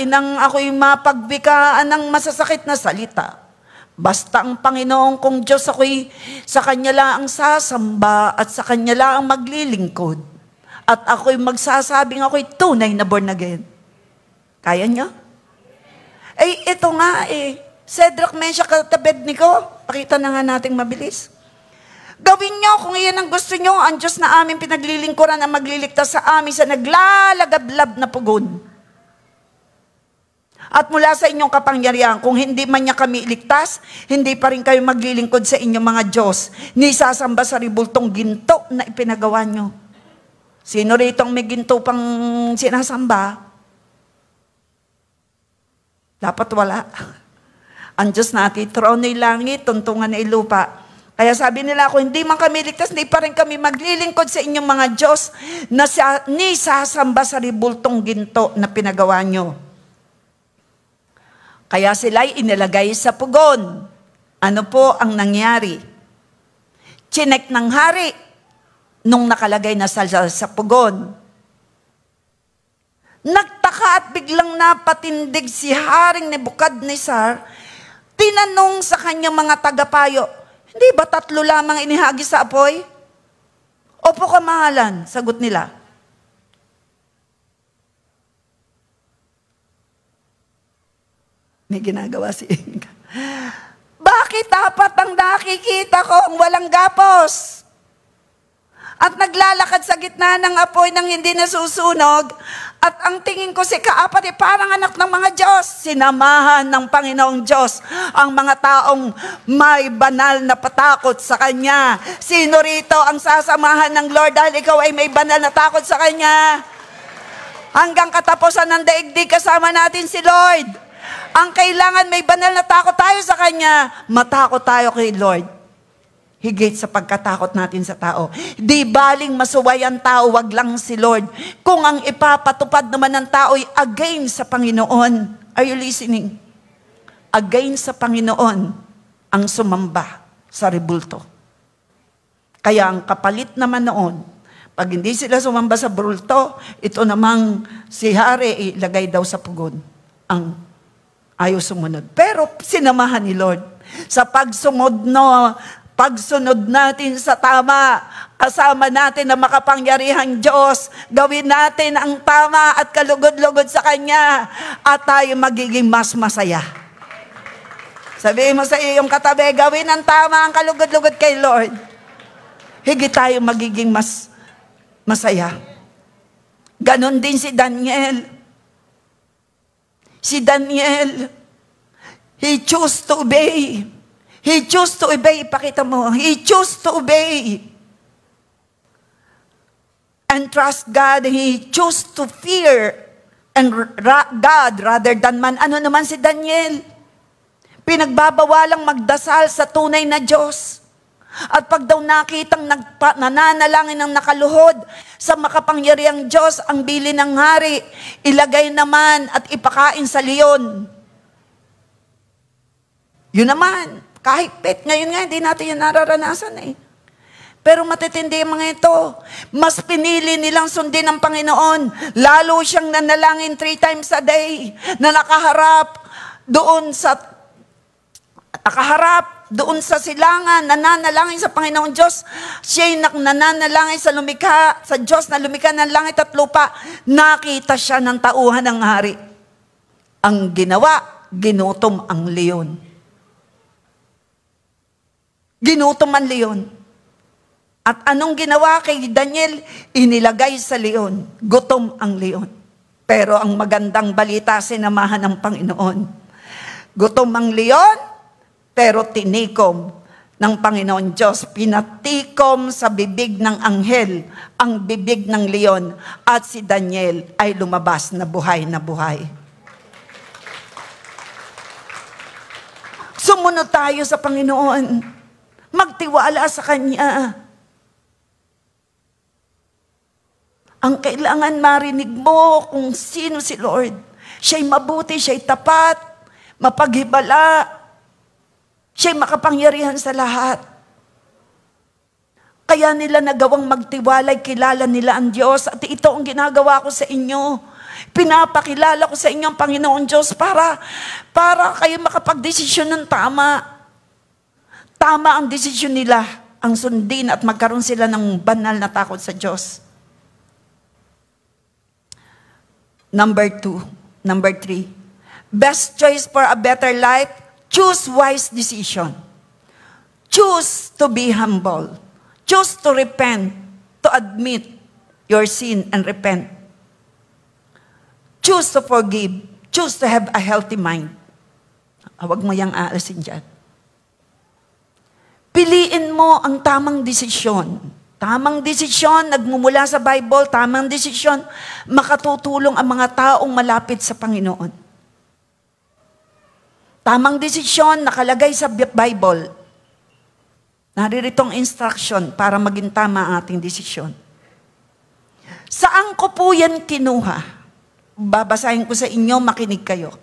Inang ako'y mapagbikaan ng masasakit na salita. Basta ang Panginoon kong Diyos ako'y sa Kanya lang sasamba at sa Kanya lang maglilingkod. At ako'y magsasabing ako'y tunay na born again. Kaya niyo? Ito nga Cedric, Meshach at Abednego. Pakita na nga natin mabilis. Gawin niyo kung iyan ang gusto niyo. Ang Diyos na aming pinaglilingkuran ang magliligtas sa amin sa naglalagablab na pugon. At mula sa inyong kapangyarihan, kung hindi man niya kami iligtas, hindi pa rin kayo maglilingkod sa inyong mga Diyos, ni sasamba sa ribultong ginto na ipinagawa niyo. Sino rito ang may ginto pang sinasamba? Dapat wala. Ang Diyos natin, trono ay langit, tuntungan ay lupa. Kaya sabi nila, kung hindi man kami ligtas, hindi pa rin kami maglilingkod sa inyong mga Diyos na ni sasamba sa ribultong ginto na pinagawa niyo. Kaya sila'y inilagay sa pugon. Ano po ang nangyari? Chinek ng hari nung nakalagay na sa pugon. Nagtaka at biglang napatindig si Haring Nebukadnezar, tinanong sa kanyang mga tagapayo, hindi ba 3 lamang inihagi sa apoy? Opo, kamahalan, sagot nila. May ginagawa si Inga. Bakit dapat ang nakikita ko ang walang gapos? At naglalakad sa gitna ng apoy nang hindi nasusunog, at ang tingin ko si kaapat parang anak ng mga Diyos. Sinamahan ng Panginoong Diyos ang mga taong may banal na patakot sa Kanya. Sino rito ang sasamahan ng Lord dahil ikaw ay may banal na takot sa Kanya? Hanggang katapusan ng daigdig kasama natin si Lord. Ang kailangan may banal na takot tayo sa Kanya, matakot tayo kay Lord. Higit sa pagkatakot natin sa tao. Di baling masuway ang tao, wag lang si Lord. Kung ang ipapatupad naman ng tao ay against sa Panginoon. Are you listening? Against sa Panginoon ang sumamba sa rebulto. Kaya ang kapalit naman noon, pag hindi sila sumamba sa bulto, ito namang si hari ilagay daw sa pugon. Ang ayaw sumunod. Pero sinamahan ni Lord. Sa pagsunod natin sa tama, kasama natin ang makapangyarihang Diyos, gawin natin ang tama at kalugod-lugod sa Kanya, at tayo magiging mas masaya. Sabihin mo sa iyong katabi, gawin ang tama, ang kalugod-lugod kay Lord. Higit tayo magiging mas masaya. Ganon din si Daniel. Si Daniel, he chose to obey. He chose to obey. Ipakita mo, he chose to obey. And trust God. He chose to fear and God rather than man. Ano naman si Daniel? Pinagbabawalang magdasal sa tunay na Diyos. At pag daw nakitang nananalangin ng nakaluhod sa makapangyarihang Diyos ang bili ng hari, ilagay naman at ipakain sa leon. Yun naman, kahit pet, ngayon nga, hindi natin yan nararanasan Pero matitindi ang mga ito. Mas pinili nilang sundin ng Panginoon. Lalo siyang nanalangin 3 times a day na nakaharap doon sa silangan, nananalangin sa Panginoong Diyos. Siya'y nananalangin sa lumikha, sa Diyos na lumikha ng langit at lupa. Nakita siya ng tauhan ng hari. Ang ginawa, ginutom ang leon. Ginutom ang leon. At anong ginawa kay Daniel? Inilagay sa leon. Gutom ang leon. Pero ang magandang balita, sinamahan ng Panginoon. Gutom ang leon, pero tinikom ng Panginoon Diyos. Pinatikom sa bibig ng anghel ang bibig ng leon, at si Daniel ay lumabas na buhay na buhay. Sumunod tayo sa Panginoon. Magtiwala sa Kanya. Ang kailangan marinig mo kung sino si Lord. Siya'y mabuti, siya'y tapat, mapaghibala, siya'y makapangyarihan sa lahat. Kaya nila nagawang magtiwalay, kilala nila ang Diyos. At ito ang ginagawa ko sa inyo. Pinapakilala ko sa inyo ang Panginoon Diyos para kayo makapagdesisyon ng tama. Tama ang desisyon nila, ang sundin at magkaroon sila ng banal na takot sa Diyos. Number 3. Best choice for a better life, choose wise decision. Choose to be humble. Choose to repent, to admit your sin and repent. Choose to forgive. Choose to have a healthy mind. Huwag mo yang aalasin dyan. Piliin mo ang tamang desisyon. Tamang desisyon, nagmumula sa Bible, tamang desisyon, makatutulong ang mga taong malapit sa Panginoon. Tamang desisyon, nakalagay sa Bible. Naririto ang instruction para maging tama ang ating desisyon. Saan ko po yan kinuha? Babasahin ko sa inyo, makinig kayo.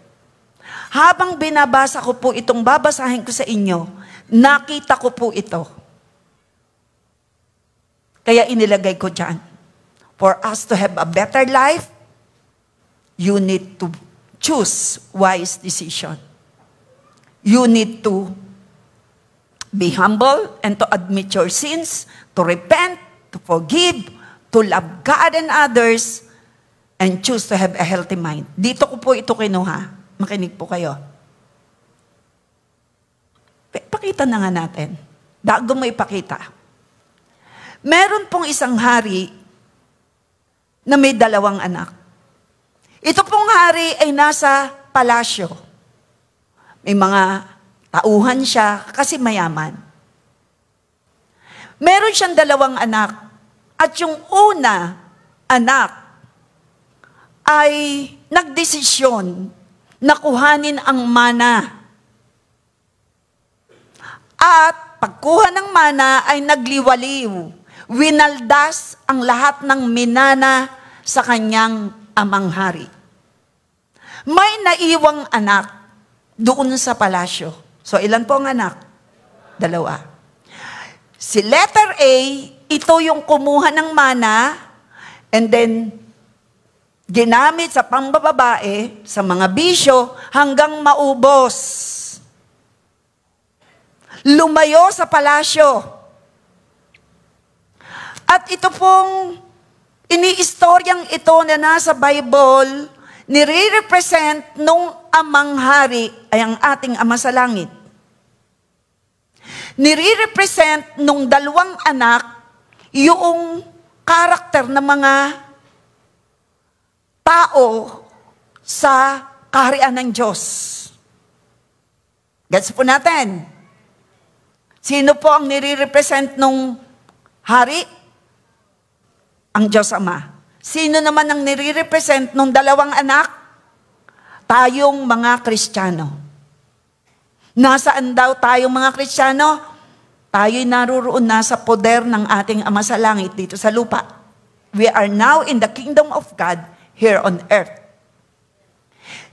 Habang binabasa ko po itong babasahin ko sa inyo, nakita ko po ito. Kaya inilagay ko dyan. For us to have a better life, you need to choose wise decision. You need to be humble and to admit your sins, to repent, to forgive, to love God and others, and choose to have a healthy mind. Dito ko po ito kinuha. Makinig po kayo. Pakita na nga natin. Bago mo ipakita. Meron pong isang hari na may 2 anak. Ito pong hari ay nasa palasyo. May mga tauhan siya kasi mayaman. Meron siyang 2 anak. At yung una, anak, ay nagdesisyon na kuhanin ang mana. At pagkuha ng mana ay nagliwaliw. Winaldas ang lahat ng minana sa kanyang amang hari. May naiwang anak doon sa palasyo. So, ilan po ang anak? 2. Si letter A, ito yung kumuha ng mana, and then, ginamit sa pambababae, sa mga bisyo, hanggang maubos. Lumayo sa palasyo. At ito pong iniistoryang ito na nasa Bible, nire-represent nung amang hari ay ang ating Ama sa Langit. Nire-represent nung 2 anak yung karakter ng mga tao sa kaharian ng Diyos. Gets po natin? Sino po ang nire-represent nung hari? Ang Diyos Ama. Sino naman ang nire-represent nung 2 anak? Tayong mga Kristiyano. Nasaan daw tayong mga Kristiyano? Tayo'y naruroon na sa poder ng ating Ama sa Langit dito sa lupa. We are now in the kingdom of God here on earth.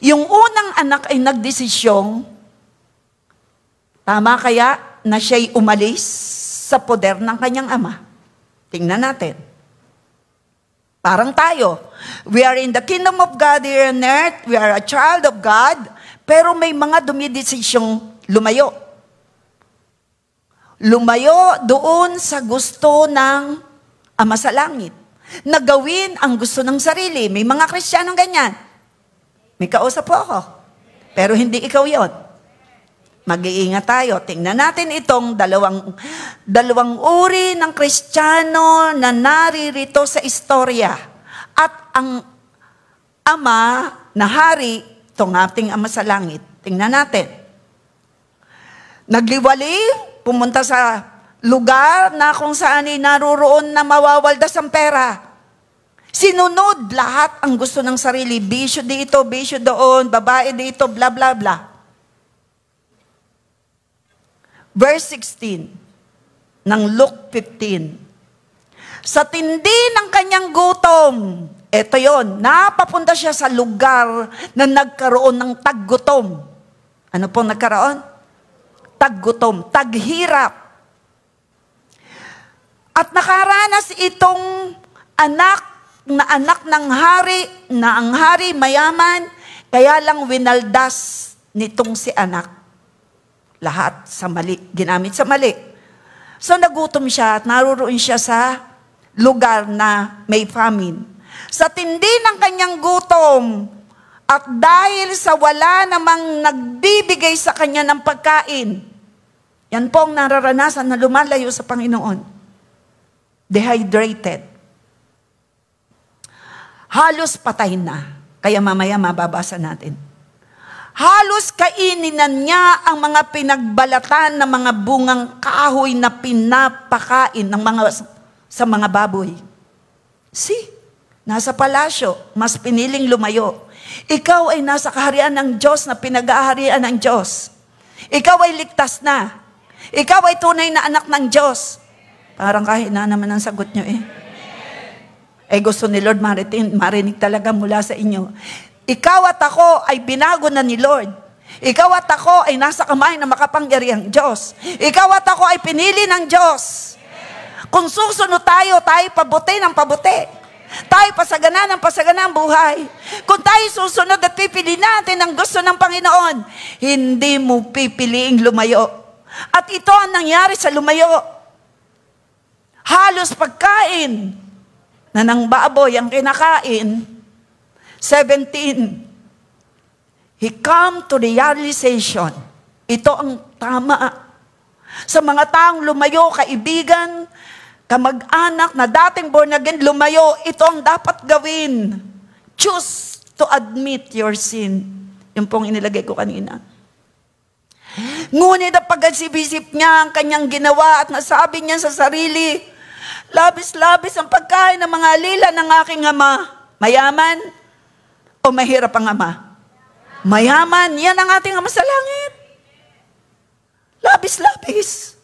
Yung unang anak ay nagdesisyong, tama kaya na siya'y umalis sa poder ng kanyang ama? Tingnan natin. Parang tayo. We are in the kingdom of God here on earth. We are a child of God. Pero may mga dumidesisyong lumayo. Lumayo doon sa gusto ng Ama sa Langit. Na gawin ang gusto ng sarili. May mga Kristiyanong ganyan. May kausap po ako. Pero hindi ikaw yon. Mag-iingat tayo. Tingnan natin itong dalawang uri ng Kristiyano na naririto sa istorya. At ang ama na hari, itong ating Ama sa Langit. Tingnan natin. Nagliwali, pumunta sa lugar na kung saan ay naruroon na mawawaldas ang pera. Sinunod lahat ang gusto ng sarili. Bisyo dito, bisyo doon, babae dito, bla bla bla. Verse 16 ng Luke 15. Sa tindi ng kanyang gutom, eto yon, napapunta siya sa lugar na nagkaroon ng taggutom. Ano pong nagkaroon? Taggutom, taghirap. At nakaranas itong anak ng hari, na ang hari mayaman, kaya lang winaldas nitong si anak. Lahat sa mali, ginamit sa mali. So nagutom siya at naroon siya sa lugar na may famine. Sa tindi ng kanyang gutom, at dahil sa wala namang nagbibigay sa kanya ng pagkain, yan po ang nararanasan na lumalayo sa Panginoon. Dehydrated. Halos patay na. Kaya mamaya mababasa natin. Halos kaininan niya ang mga pinagbalatan ng mga bungang kahoy na pinapakain sa mga baboy. See? Nasa palasyo, mas piniling lumayo. Ikaw ay nasa kaharian ng Diyos na pinag-aaharian ng Diyos. Ikaw ay ligtas na. Ikaw ay tunay na anak ng Diyos. Parang kahit na naman ang sagot nyo eh. Gusto ni Lord marinig talaga mula sa inyo. Ikaw at ako ay binago na ni Lord. Ikaw at ako ay nasa kamay ng makapangyarihang Diyos. Ikaw at ako ay pinili ng Diyos. Kung susunod tayo pabuti ng pabuti. Tayo pasagana ng pasagana ang buhay. Kung tayo susunod at pipili natin ang gusto ng Panginoon, hindi mo pipiliing lumayo. At ito ang nangyari sa lumayo. Halos pagkain na ng baboy ang kinakain. 17. He come to realization. Ito ang tama. Sa mga taong lumayo, kaibigan, kamag-anak na dating born again, lumayo, ito ang dapat gawin. Choose to admit your sin. Yung pong inilagay ko kanina. Ngunit ang pag-isip niya ang kanyang ginawa at nasabi niya sa sarili, labis-labis ang pagkain ng mga alila ng aking ama. Mayaman o mahirap ang ama? Mayaman. Yan ang ating ama sa langit. Labis-labis.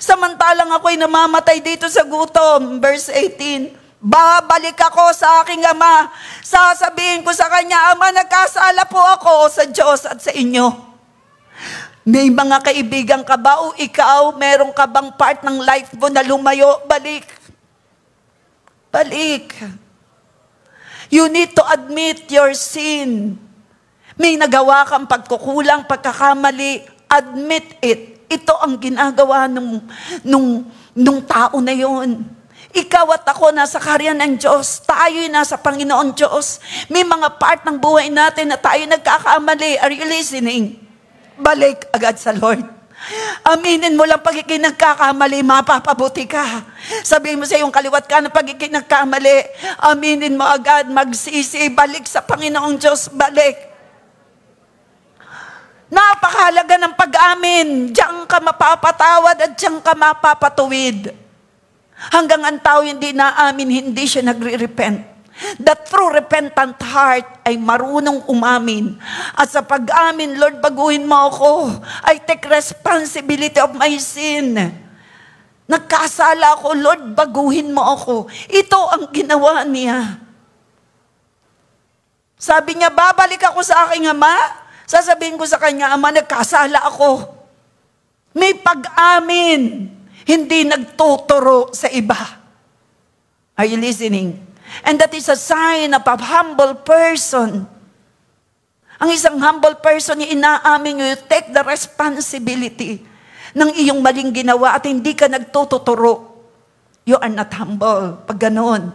Samantalang ako'y namamatay dito sa gutom. Verse 18. Babalik ako sa aking ama. Sasabihin ko sa kanya, Ama, nagkasala po ako sa Diyos at sa inyo. May mga kaibigan ka ba o ikaw, meron ka bang part ng life mo na lumayo? Balik. Balik. You need to admit your sin. May nagawa kang pagkukulang, pagkakamali, admit it. Ito ang ginagawa nung tao na yon. Ikaw at ako nasa kaharian ng Diyos. Tayo'y nasa Panginoon Diyos. May mga part ng buhay natin na tayo nagkakamali. Are you listening? Balik agad sa Lord. Aminin mo lang pagiging nagkakamali, mapapabuti ka. Sabihin mo sa iyong kaliwat ka na pagiging nagkamali. Aminin mo agad, magsisi, balik sa Panginoong Diyos, balik. Napakahalaga ng pag-amin. Diyan ka mapapatawad at diyan ka mapapatuwid. Hanggang ang tao hindi naamin, hindi siya nagre-repent. The true repentant heart ay marunong umamin. At sa pag-amin, Lord, baguhin mo ako. I take responsibility of my sin. Nagkasala ako, Lord, baguhin mo ako. Ito ang ginawa niya. Sabi niya, babalik ako sa aking ama. Sasabihin ko sa kanya, Ama, nagkasala ako. May pag-amin. Hindi nagtuturo sa iba. Are you listening? And that is a sign of a humble person. Ang isang humble person, inaamin nyo, you take the responsibility ng iyong maling ginawa at hindi ka nagtuturo. You are not humble. Pag ganoon.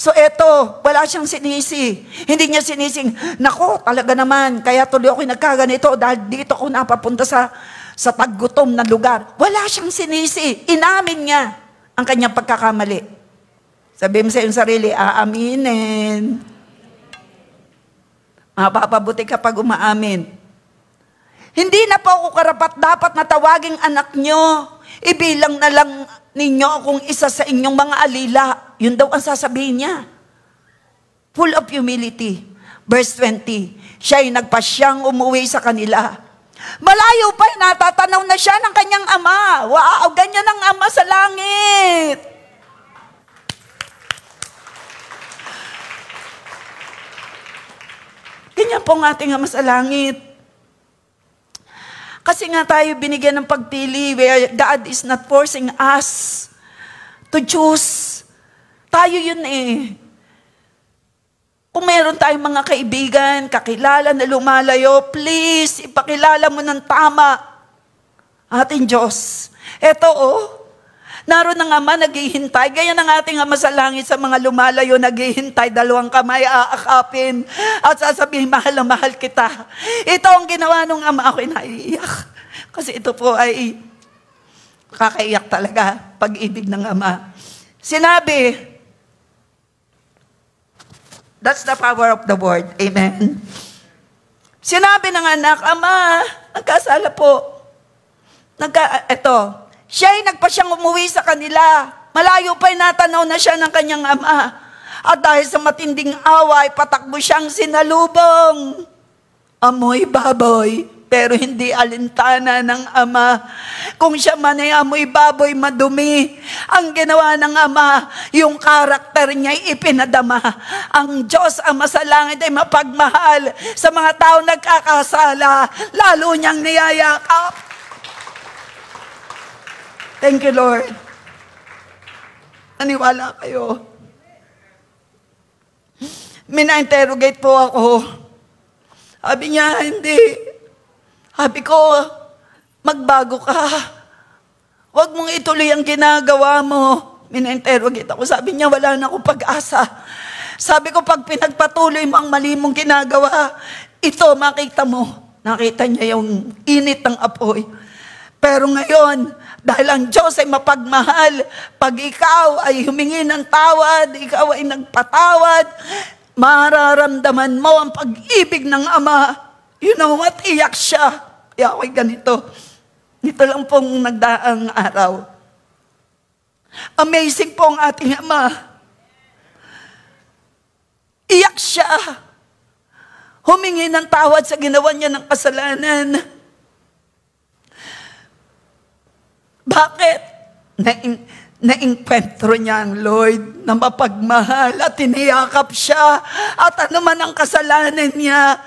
So eto, wala siyang sinisi. Hindi niya sinising, nako, talaga naman, kaya tuloy ako nagkaganito dahil dito ako napapunta sa taggutom na lugar. Wala siyang sinisi. Inamin niya ang kanyang pagkakamali. Sabi mo sa iyong sarili, aaminin. Mapapabuti kapag umaamin. Hindi na po ako karapat dapat na tawaging anak nyo. Ibilang na lang ninyo akong isa sa inyong mga alila. Yun daw ang sasabihin niya. Full of humility. Verse 20, siya'y nagpasyang umuwi sa kanila. Malayo pa, natatanaw na siya ng kanyang ama. Wow, ganyan ang ama sa langit. Ganyan po ang ating Ama sa langit. Kasi nga tayo binigyan ng pagpili where God is not forcing us To choose. Tayo yun eh. Kung meron tayong mga kaibigan, kakilala na lumalayo, please, ipakilala mo ng tama ating Diyos. Eto naroon ang Ama naghihintay. Gaya ng ating Ama sa langit sa mga lumalayo naghihintay, 2 kamay aakapin at sasabihin, mahal na mahal kita. Ito ang ginawa ng Ama, ako'y naiiyak. Kasi ito po ay kakaiyak talaga, pag-ibig ng Ama. Sinabi, that's the power of the word. Amen. Sinabi ng anak, Ama, nagkasala po. Siya ay nagpasyang umuwi sa kanila. Malayo pa'y natanaw na siya ng kanyang ama. At dahil sa matinding away, patakbo siyang sinalubong. Amoy baboy, pero hindi alintana ng ama. Kung siya man ay amoy baboy, madumi. Ang ginawa ng ama, yung karakter niya ay ipinadama. Ang Diyos, Ama sa langit, ay mapagmahal sa mga tao nagkakasala. Lalo niyang niyayakap. Thank you, Lord. Naniwala kayo. Mina-interrogate po ako. Sabi niya, hindi. Sabi ko, magbago ka. Huwag mong ituloy ang ginagawa mo. Mina-interrogate ako. Sabi niya, wala na akong pag-asa. Sabi ko, pag pinagpatuloy mo ang mali mong ginagawa, ito, makita mo. Nakita niya yung init ng apoy. Pero ngayon, dahil ang Diyos ay mapagmahal, pag ikaw ay humingi ng tawad, ikaw ay nagpatawad, mararamdaman mo ang pag-ibig ng Ama. You know what? Iyak siya. Kaya ako'y ganito. Nito lang pong nagdaang araw. Amazing po ang ating Ama. Iyak siya. Humingi ng tawad sa ginawa niya ng kasalanan. Bakit? Nainkwentro niya ang Lord na mapagmahal at tiniyakap siya. At ano man ang kasalanan niya,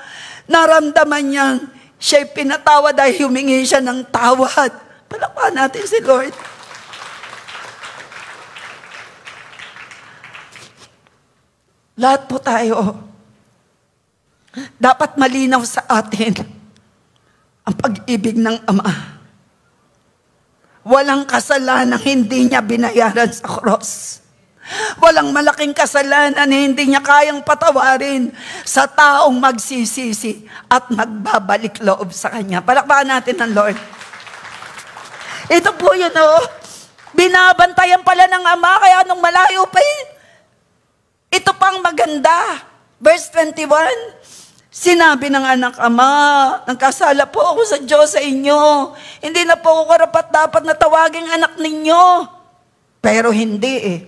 naramdaman niyang siya'y pinatawad dahil humingi siya ng tawad. Palakpakan natin si Lord. Lahat po tayo, dapat malinaw sa atin ang pag-ibig ng Ama. Walang kasalanan hindi niya binayaran sa cross. Walang malaking kasalanan na hindi niya kayang patawarin sa taong magsisisi at magbabalik loob sa Kanya. Palakpakan natin ng Lord. Ito po yun, binabantayan pala ng Ama, kaya nung malayo pa ito pang maganda. Verse 21, sinabi ng anak, Ama, nagkasala po ako sa Diyos sa inyo. Hindi na po ako karapat-dapat na tawaging anak ninyo. Pero hindi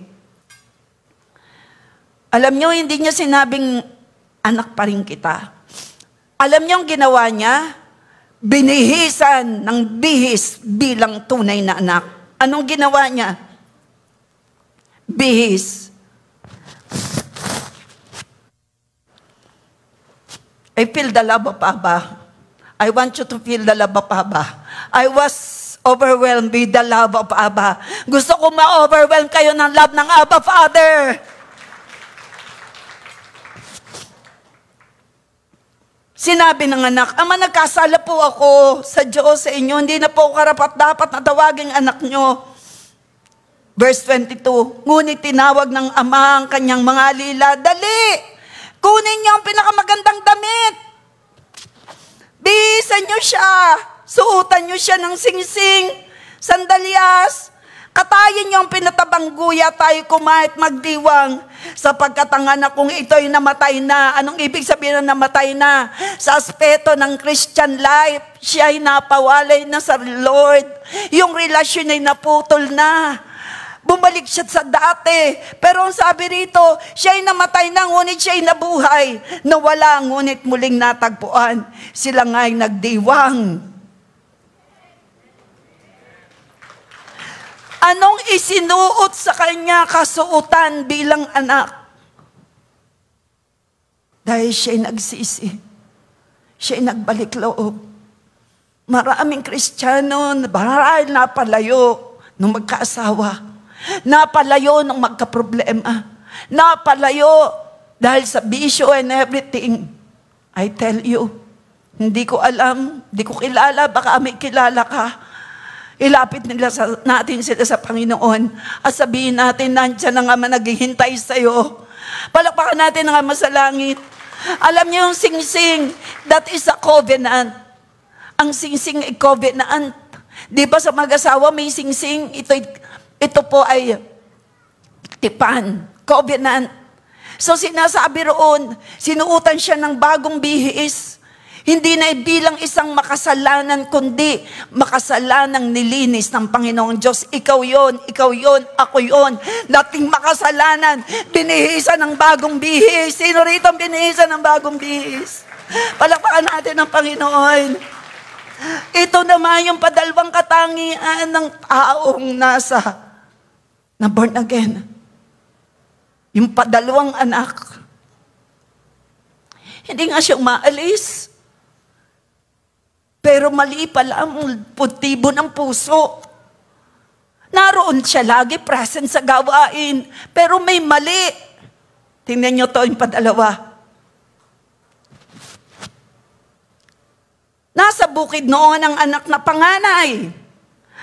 Alam nyo, hindi niya sinabing anak pa rin kita. Alam nyo ang ginawa niya? Binihisan ng bihis bilang tunay na anak. Anong ginawa niya? Bihis. I feel the love of Abba. I want you to feel the love of Abba. I was overwhelmed with the love of Abba. Gusto ko ma-overwhelm kayo ng love ng Abba Father. Sinabi ng anak, Ama, nagkasala po ako sa Diyos sa inyo. Hindi na po karapat-dapat na tawaging anak nyo. Verse 22, ngunit tinawag ng Ama ang kanyang mga alila, dali! Kunin niyo ang pinakamagandang damit. Bihisan niyo siya. Suotan niyo siya ng singsing, sandalyas. Katayin niyo ang pinatabang guya, tayo kumahit magdiwang. Sapagkat ang anak kong ito'y namatay na. Anong ibig sabihin na namatay na? Sa aspeto ng Christian life, siya ay napawalay na sa Lord. Yung relasyon ay naputol na. Bumalik siya sa dati. Pero ang sabi rito, siya'y namatay na, ngunit siya'y nabuhay. Nawala, ngunit muling natagpuan. Sila nga'y nagdiwang. Anong isinuot sa kanya kasuotan bilang anak? Dahil siya'y nagsisi. Siya'y nagbalik loob. Maraming Kristiyano, marahil napalayo nung magkaasawa. Napalayo ng magkaproblema. Napalayo dahil sa bisyo and everything. I tell you, hindi ko alam, hindi ko kilala, baka may kilala ka. Ilapit natin sila sa Panginoon at sabihin natin, nandiyan ang Ama naghihintay sa'yo. Palakpakan natin ang Ama sa langit. Alam niyo yung singsing, that is a covenant. Ang singsing ay covenant. Di ba sa mag-asawa may singsing? Ito po ay tipan, covenant. So sinasabi roon, sinuutan siya ng bagong bihis. Hindi na bilang isang makasalanan, kundi makasalanang nilinis ng Panginoong Diyos. Ikaw yon, ako yon. Dating makasalanan, binihisan ng bagong bihis. Sino rito ang binihisan ng bagong bihis? Palakpakan natin ang Panginoon. Ito naman yung padalawang katangian ng taong na born again. Yung padalawang anak. Hindi nga siya umaalis. Pero mali pala ang motibo ng puso. Naroon siya lagi, present sa gawain. Pero may mali. Tingnan niyo to yung padalawa. Nasa bukid noon ang anak na panganay.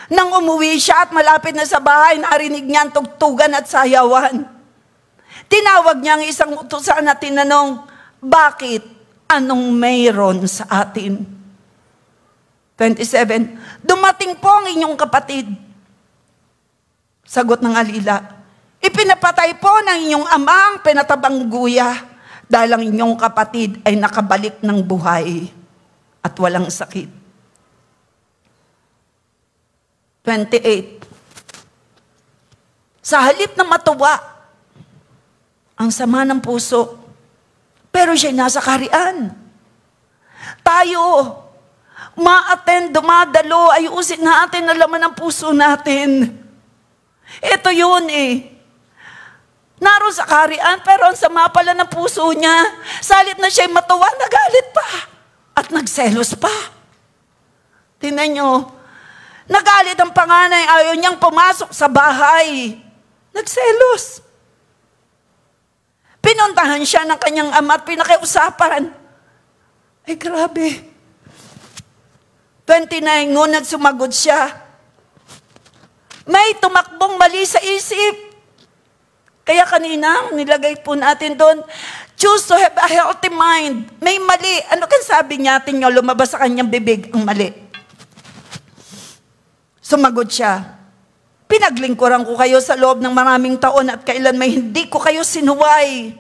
Nang umuwi siya at malapit na sa bahay, narinig niya ang tugtugan at sayawan. Tinawag niya ang isang utusan at tinanong, bakit? Anong mayroon sa atin? 27, dumating po ang inyong kapatid. Sagot ng alila, ipinapatay po ng inyong ama ang pinatabang guya dahil ang inyong kapatid ay nakabalik ng buhay at walang sakit. 28, sa halip na matuwa ang sama ng puso, pero siya'y nasa kaharian. Tayo, ma-attend, dumadalo, ayusin natin ang laman ng puso natin. Ito yun eh. Naroon sa kaharian, pero ang sama pala ng puso niya. Salit na siya'y matuwa, nagalit pa. At nagselos pa. Tingnan nyo, nagalit ang panganay, ayaw niyang pumasok sa bahay. Nagselos. Pinuntahan siya ng kanyang ama at pinakiusapan. Ay grabe. 29, ngunit sumagot siya. May tumakbong mali sa isip. Kaya kanina, nilagay po natin doon, choose to have a healthy mind. May mali. Ano kan sabi niya, tingnan niyo, lumabas sa kanyang bibig ang mali. Sumagot siya, pinaglingkuran ko kayo sa loob ng maraming taon at kailan may hindi ko kayo sinuway.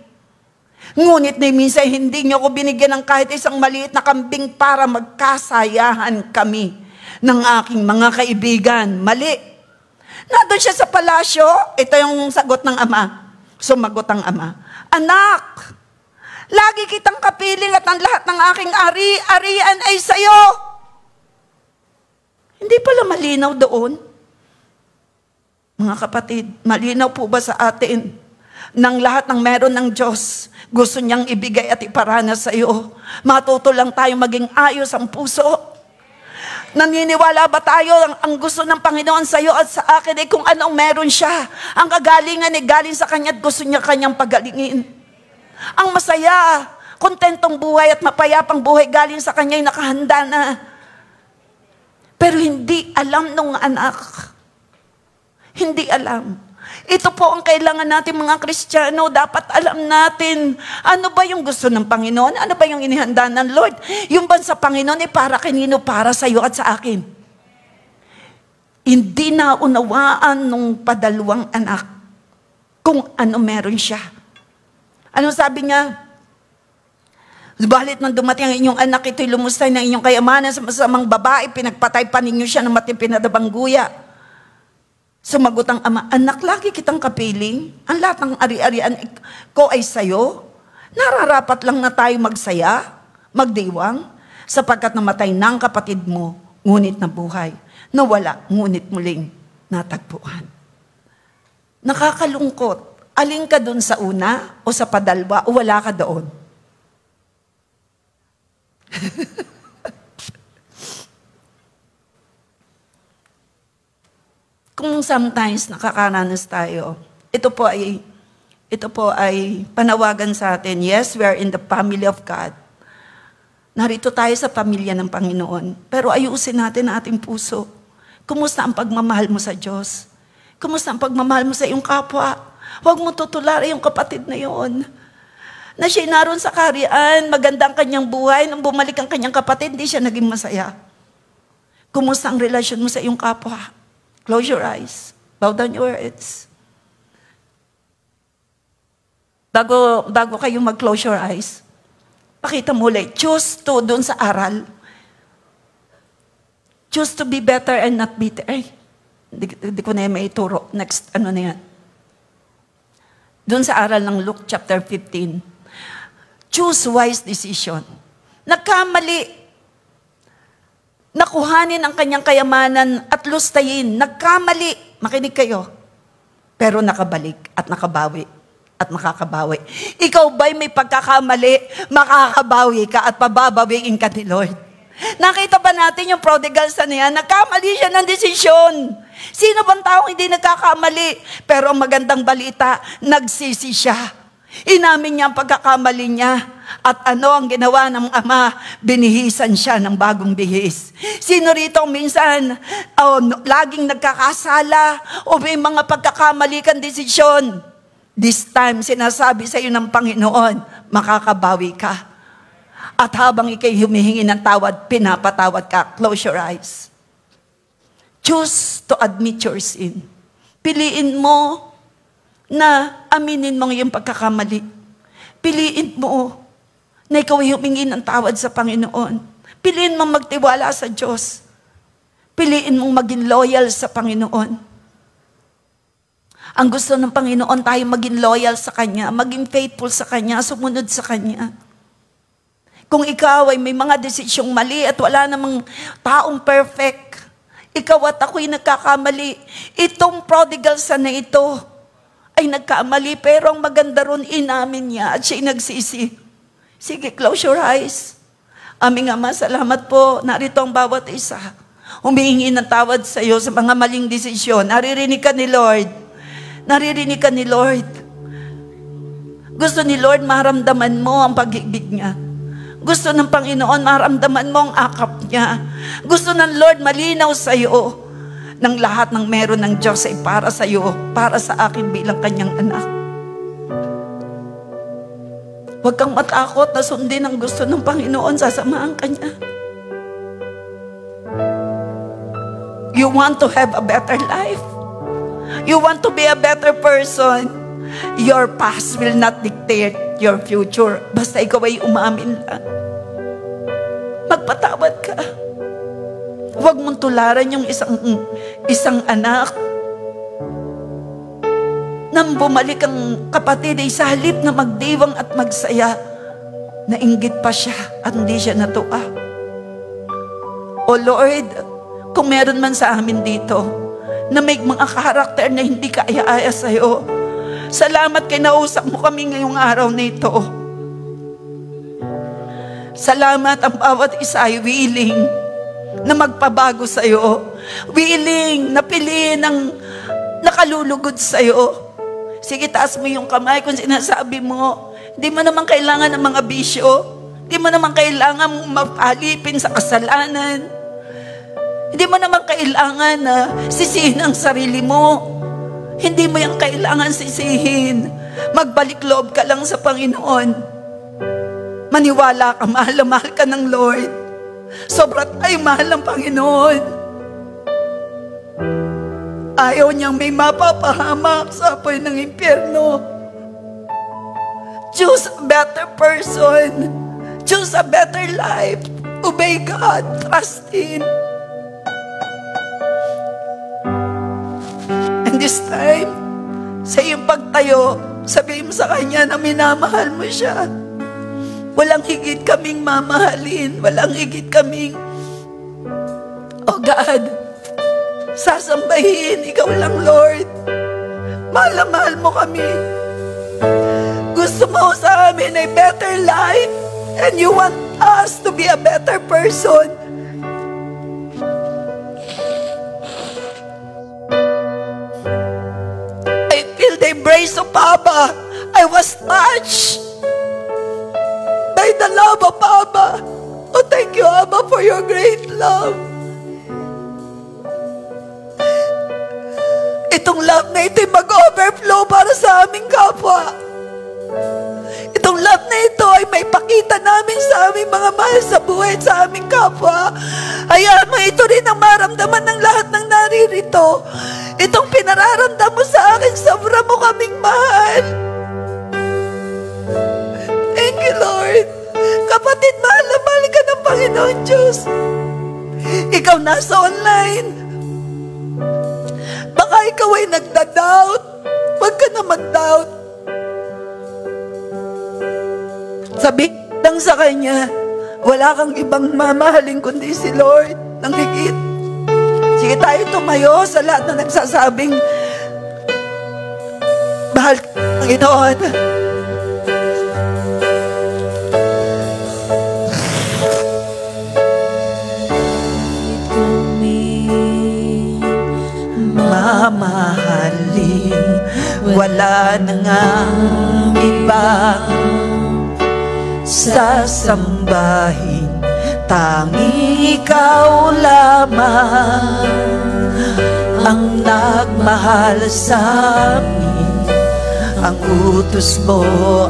Ngunit na minsan hindi niyo ko binigyan ng kahit isang maliit na kambing para magkasayahan kami ng aking mga kaibigan. Mali. Nandun siya sa palasyo, ito yung sagot ng ama. Sumagot ang ama, anak, lagi kitang kapiling at ang lahat ng aking ari-arian ay sa'yo. Hindi pala malinaw doon. Mga kapatid, malinaw po ba sa atin ng lahat ng meron ng Diyos, gusto niyang ibigay at iparana sa iyo? Matuto lang tayo maging ayos ang puso. Naniniwala ba tayo ang gusto ng Panginoon sa iyo at sa akin ay kung anong meron siya? Ang kagalingan ay galing sa Kanya at gusto niya Kanyang pagalingin. Ang masaya, kontentong buhay at mapayapang buhay galing sa Kanya ay nakahanda na. Pero hindi alam nung anak. Hindi alam. Ito po ang kailangan natin mga Kristiyano. Dapat alam natin, ano ba yung gusto ng Panginoon? Ano ba yung inihanda ng Lord? Yung ba sa Panginoon ay para kanino? Para sa iyo at sa akin. Hindi na unawaan nung padalawang anak kung ano meron siya. Ano sabi niya? Balit nang dumating ang inyong anak, ito'y lumustay ng inyong kayamanan sa masamang babae, pinagpatay pa ninyo siya ng matipinadabang guya. Sumagot ang ama, anak, lagi kitang kapiling. Ang lahat ng ari-arian ko ay sayo. Nararapat lang na tayo magsaya, magdiwang, sapagkat namatay ng kapatid mo, ngunit nabuhay. Nawala, ngunit muling natagpuan. Nakakalungkot. Alin ka dun sa una o sa padalwa o wala ka doon? Kung sometimes nakakaranas tayo, ito po ay panawagan sa atin. Yes, we are in the family of God. Narito tayo sa pamilya ng Panginoon. Pero ayusin natin ang ating puso. Kumusta ang pagmamahal mo sa Diyos? Kumusta ang pagmamahal mo sa iyong kapwa? Huwag mo tutularan yung kapatid na yon. Na siya naroon sa kaharian, maganda ang kanyang buhay, nang bumalik ang kanyang kapatid, hindi siya naging masaya. Kumusta ang relasyon mo sa iyong kapwa? Close your eyes. Bow down your heads. Bago kayo mag-close your eyes, pakita mo ulit, choose to doon sa aral. Choose to be better and not bitter. Ay, hindi ko na yan maituro. Next, ano na yan? Doon sa aral ng Luke chapter 15. Choose wise decision. Nagkamali. Nakuhanin ang kanyang kayamanan at lustayin. Nagkamali. Makinig kayo. Pero nakabalik at nakabawi. At makakabawi. Ikaw ba'y may pagkakamali, makakabawi ka at pababawiin ka ni Lord? Nakita ba natin yung prodigal son na yan? Nagkamali siya ng desisyon. Sino bang taong hindi nagkakamali? Pero ang magandang balita, nagsisi siya. Inamin niya ang pagkakamali niya. At ano ang ginawa ng ama? Binihisan siya ng bagong bihis. Sino rito minsan laging nagkakasala o may mga pagkakamali kang desisyon? This time, sinasabi sa iyo ng Panginoon, makakabawi ka. At habang ikay humihingi ng tawad, pinapatawad ka. Close your eyes. Choose to admit your sin. Piliin mo na aminin mo yung pagkakamali. Piliin mo na ikaw ay humingi ng tawad sa Panginoon. Piliin mo magtiwala sa Diyos. Piliin mong maging loyal sa Panginoon. Ang gusto ng Panginoon tayo maging loyal sa Kanya, maging faithful sa Kanya, sumunod sa Kanya. Kung ikaw ay may mga desisyong mali at wala namang taong perfect, ikaw at ako'y nagkakamali. Itong prodigal son na ito ay nagkamali, pero ang maganda ron, inamin niya at siya'y nagsisi. Sige, close your eyes. Aming Ama, salamat po. Narito ang bawat isa. Humihingi ng tawad sa iyo sa mga maling desisyon. Naririnig ka ni Lord. Naririnig ka ni Lord. Gusto ni Lord maramdaman mo ang pag-ibig niya. Gusto ng Panginoon maramdaman mo ang akap niya. Gusto ng Lord malinaw sa iyo ng lahat ng meron ng Diyos ay para sa iyo, para sa akin bilang kanyang anak. Huwag kang matakot na sundin ang gusto ng Panginoon, sasamahan ka niya. You want to have a better life? You want to be a better person? Your past will not dictate your future. Basta ikaw ay umamin lang. Magpatawad ka. Huwag mong tularan yung isang anak. Nang bumalik ang kapatid ay sa halip na magdiwang at magsaya, nainggit pa siya at hindi siya natuwa. O Lord, kung meron man sa amin dito na may mga karakter na hindi kaaya-aya sa'yo, salamat kay nausap mo kami ngayong araw na ito. Salamat ang bawat isa ay willing na magpabago sa'yo. Willing na piliin ang nakalulugod sa'yo. Sige, taas mo yung kamay kung sinasabi mo, di mo naman kailangan ng mga bisyo. Di mo naman kailangan mapalipin sa kasalanan. Hindi mo naman kailangan na sisihin ang sarili mo. Hindi mo yung kailangan sisihin. Magbalik loob ka lang sa Panginoon. Maniwala ka, mahal na mahal ka ng Lord. Sobra tayo mahal ng Panginoon. Ayaw niyang may mapapahamak sa apoy ng impyerno. Choose a better person. Choose a better life. Obey God. Trust Him. And this time, sa iyong pagtayo, sabihin mo sa Kanya na minamahal mo siya. Walang higit kaming mamahalin. Walang higit kaming, oh God, sasambahin. Ikaw lang, Lord. Mahal na mahal mo kami. Gusto mo sa amin ay better life. And you want us to be a better person. embrace of Papa, I was touched by the love of Papa. Oh, thank you, Abba, for your great love. Itong love na ito'y mag-overflow para sa aming kapwa. Itong love na ito ay may pakita namin sa aming mga mahal sa buhay at sa aming kapwa. Hayaan mo ito rin ang maramdaman ng lahat ng naririto. Itong pinararamdam mo sa akin, sobra mo kaming mahal. Thank you, Lord. Kapatid, mahal na mahal ka ng Panginoon Diyos. Ikaw nasa online. Baka ikaw ay nagda-doubt. Huwag ka na mag-doubt. Sabi lang sa Kanya, wala kang ibang mamahalin kundi si Lord ng higit. Sige tayo tumayo sa lahat na nagsasabing, mahal ka, Panginoon. Mamahalin, wala na nga ibang sasambahin, tanging ikaw lamang ang nagmahal sa amin. Ang utos mo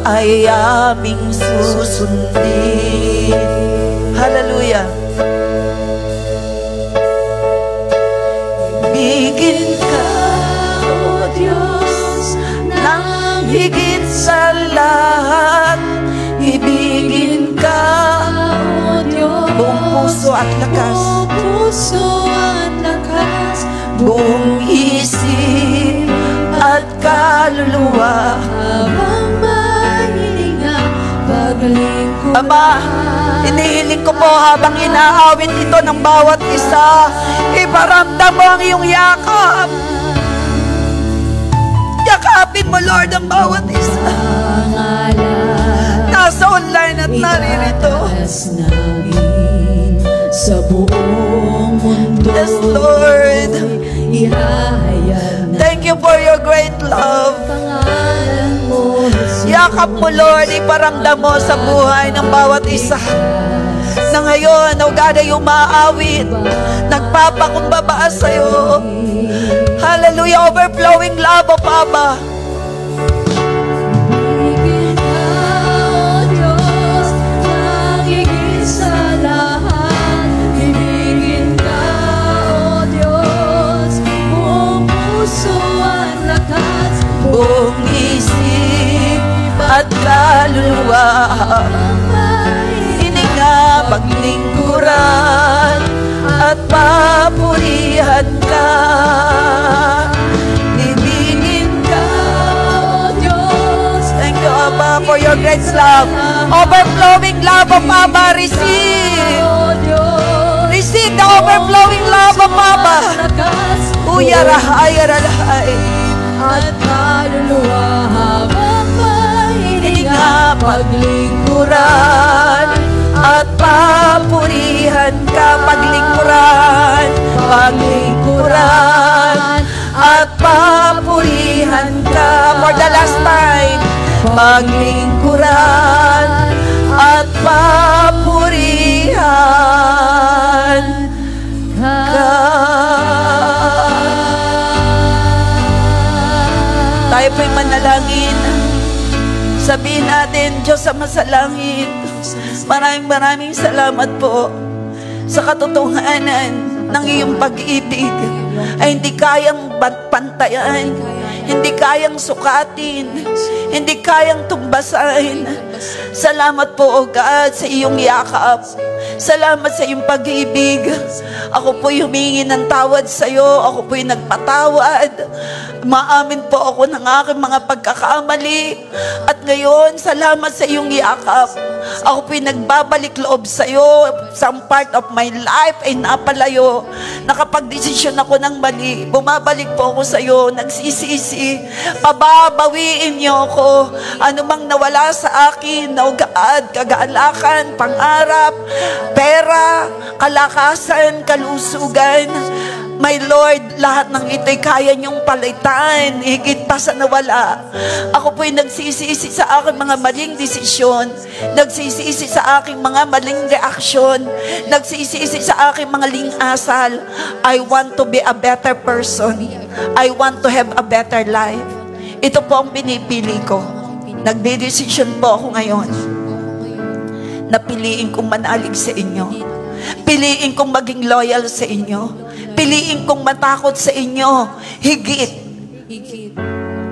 ay aming susundin. Hallelujah. Ibigin ka, O Diyos, ng higit sa lahat. Ibigin ka, O Diyos, buong puso at lakas, buong isip at kaluluwa. Ama, inihiling ko po habang inaawit ito ng bawat isa, iparamdam mo ang iyong yakap. Yakapin mo, Lord, ang bawat isa. Nasa online at naririto. Sa buong mundo. Yes, Lord. Thank you for your great love. Yakap mo, Lord, iparamdam mo sa buhay ng bawat isa na ngayon, O God, ay umaawit, nagpapakumbaba sa'yo. Hallelujah, overflowing love of Papa. Buong isip at kaluluwa, hininga, paglingkuran at papurihan ka. Ibigin ka, O Diyos. Thank you, Abba, for your great love. Overflowing love of Abba, receive. Receive the overflowing love of Abba. Uyarahay, arahay. At kaluluwa habang mahininga, paglingkuran at papurihan ka. Paglingkuran, paglingkuran at papurihan ka. For the last time, paglingkuran at papurihan ka. Tayo po'y manalangin. Sabihin natin, Diyos Ama sa langit, maraming salamat po sa katotohanan ng iyong pag-ibig ay hindi kayang pantayan, hindi kayang sukatin, hindi kayang tumbasan. Salamat po, O God, sa iyong yakap. Salamat sa iyong pag-ibig. Ako po'y humingi ng tawad sa iyo. Ako po'y nagpatawad. Maamin po ako ng aking mga pagkakamali. At ngayon, salamat sa iyong yakap. Ako po'y nagbabalik loob sa iyo. Some part of my life ay napalayo. Nakapagdesisyon ako ng mali. Bumabalik po ako sa iyo. Nagsisisi. Pababawiin niyo ako. Anumang nawala sa akin, O God, kagaalakan, pangarap, pera, kalakasan, kalusugan, My Lord, lahat ng ito'y kaya niyong palitan, higit pa sa nawala. Ako po'y nagsisisi sa aking mga maling desisyon, nagsisisi sa aking mga maling reaksyon, nagsisisi sa aking mga lingasal. I want to be a better person. I want to have a better life. Ito po ang pinipili ko. Nagde-decision po ako ngayon na piliin kong manalig sa inyo. Piliin kong maging loyal sa inyo. Piliin kong matakot sa inyo higit,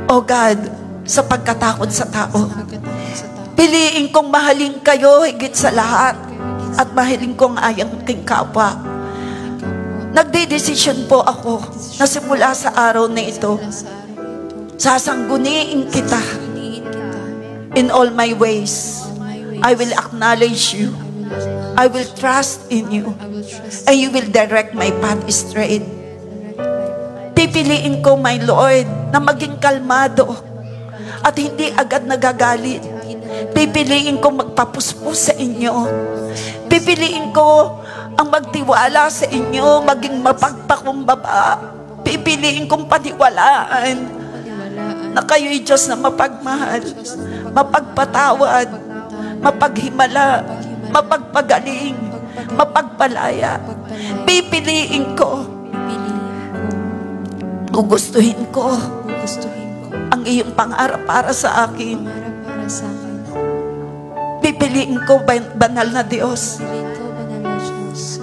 oh God, sa pagkatakot sa tao. Piliin kong mahalin kayo higit sa lahat at mahalin kong ayang king kapwa. Nagde-decision po ako na simula sa araw na ito, sasangguniin kita in all my ways. I will acknowledge you. I will trust in you. And you will direct my path straight. Pipiliin ko, my Lord, na maging kalmado at hindi agad nagagalit. Pipiliin ko magpapuspos sa inyo. Pipiliin ko ang magtiwala sa inyo, maging mapagpakumbaba. Pipiliin kong paniwalaan na kayo'y Diyos na mapagmahal, mapagpatawad, mapaghimala, mapagpagaling, mapagpalaya. Pipiliin ko, gugustuhin ko ang iyong pangarap para sa akin. Pipiliin ko, banal na Diyos,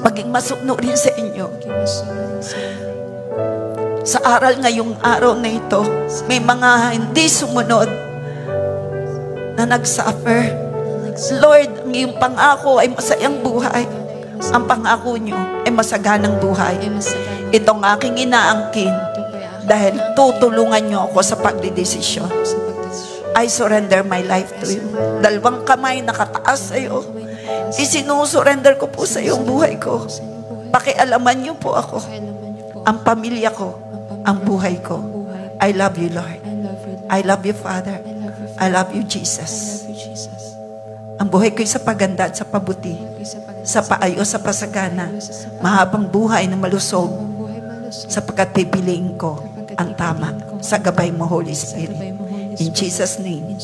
maging masunurin sa inyo. Sa aral ngayong araw na ito, may mga hindi sumunod na nagsuffer. Lord, ang iyong pangako ay masayang buhay. Ang pangako niyo ay masaganang buhay. Itong aking inaangkin dahil tutulungan niyo ako sa pagdidesisyon. I surrender my life to you. Dalawang kamay nakataas sa iyo. Isinusurrender ko po sa iyo ang buhay ko. Pakialaman niyo po ako, ang pamilya ko, ang buhay ko. I love you, Lord. I love you, Father. I love you, Jesus. Ang buhay ko'y sa paganda at sa pabuti, sa paayos, sa pasagana, mahabang buhay na malusog, sapagkat pipiliin ko ang tama sa gabay mo, Holy Spirit. In Jesus' name.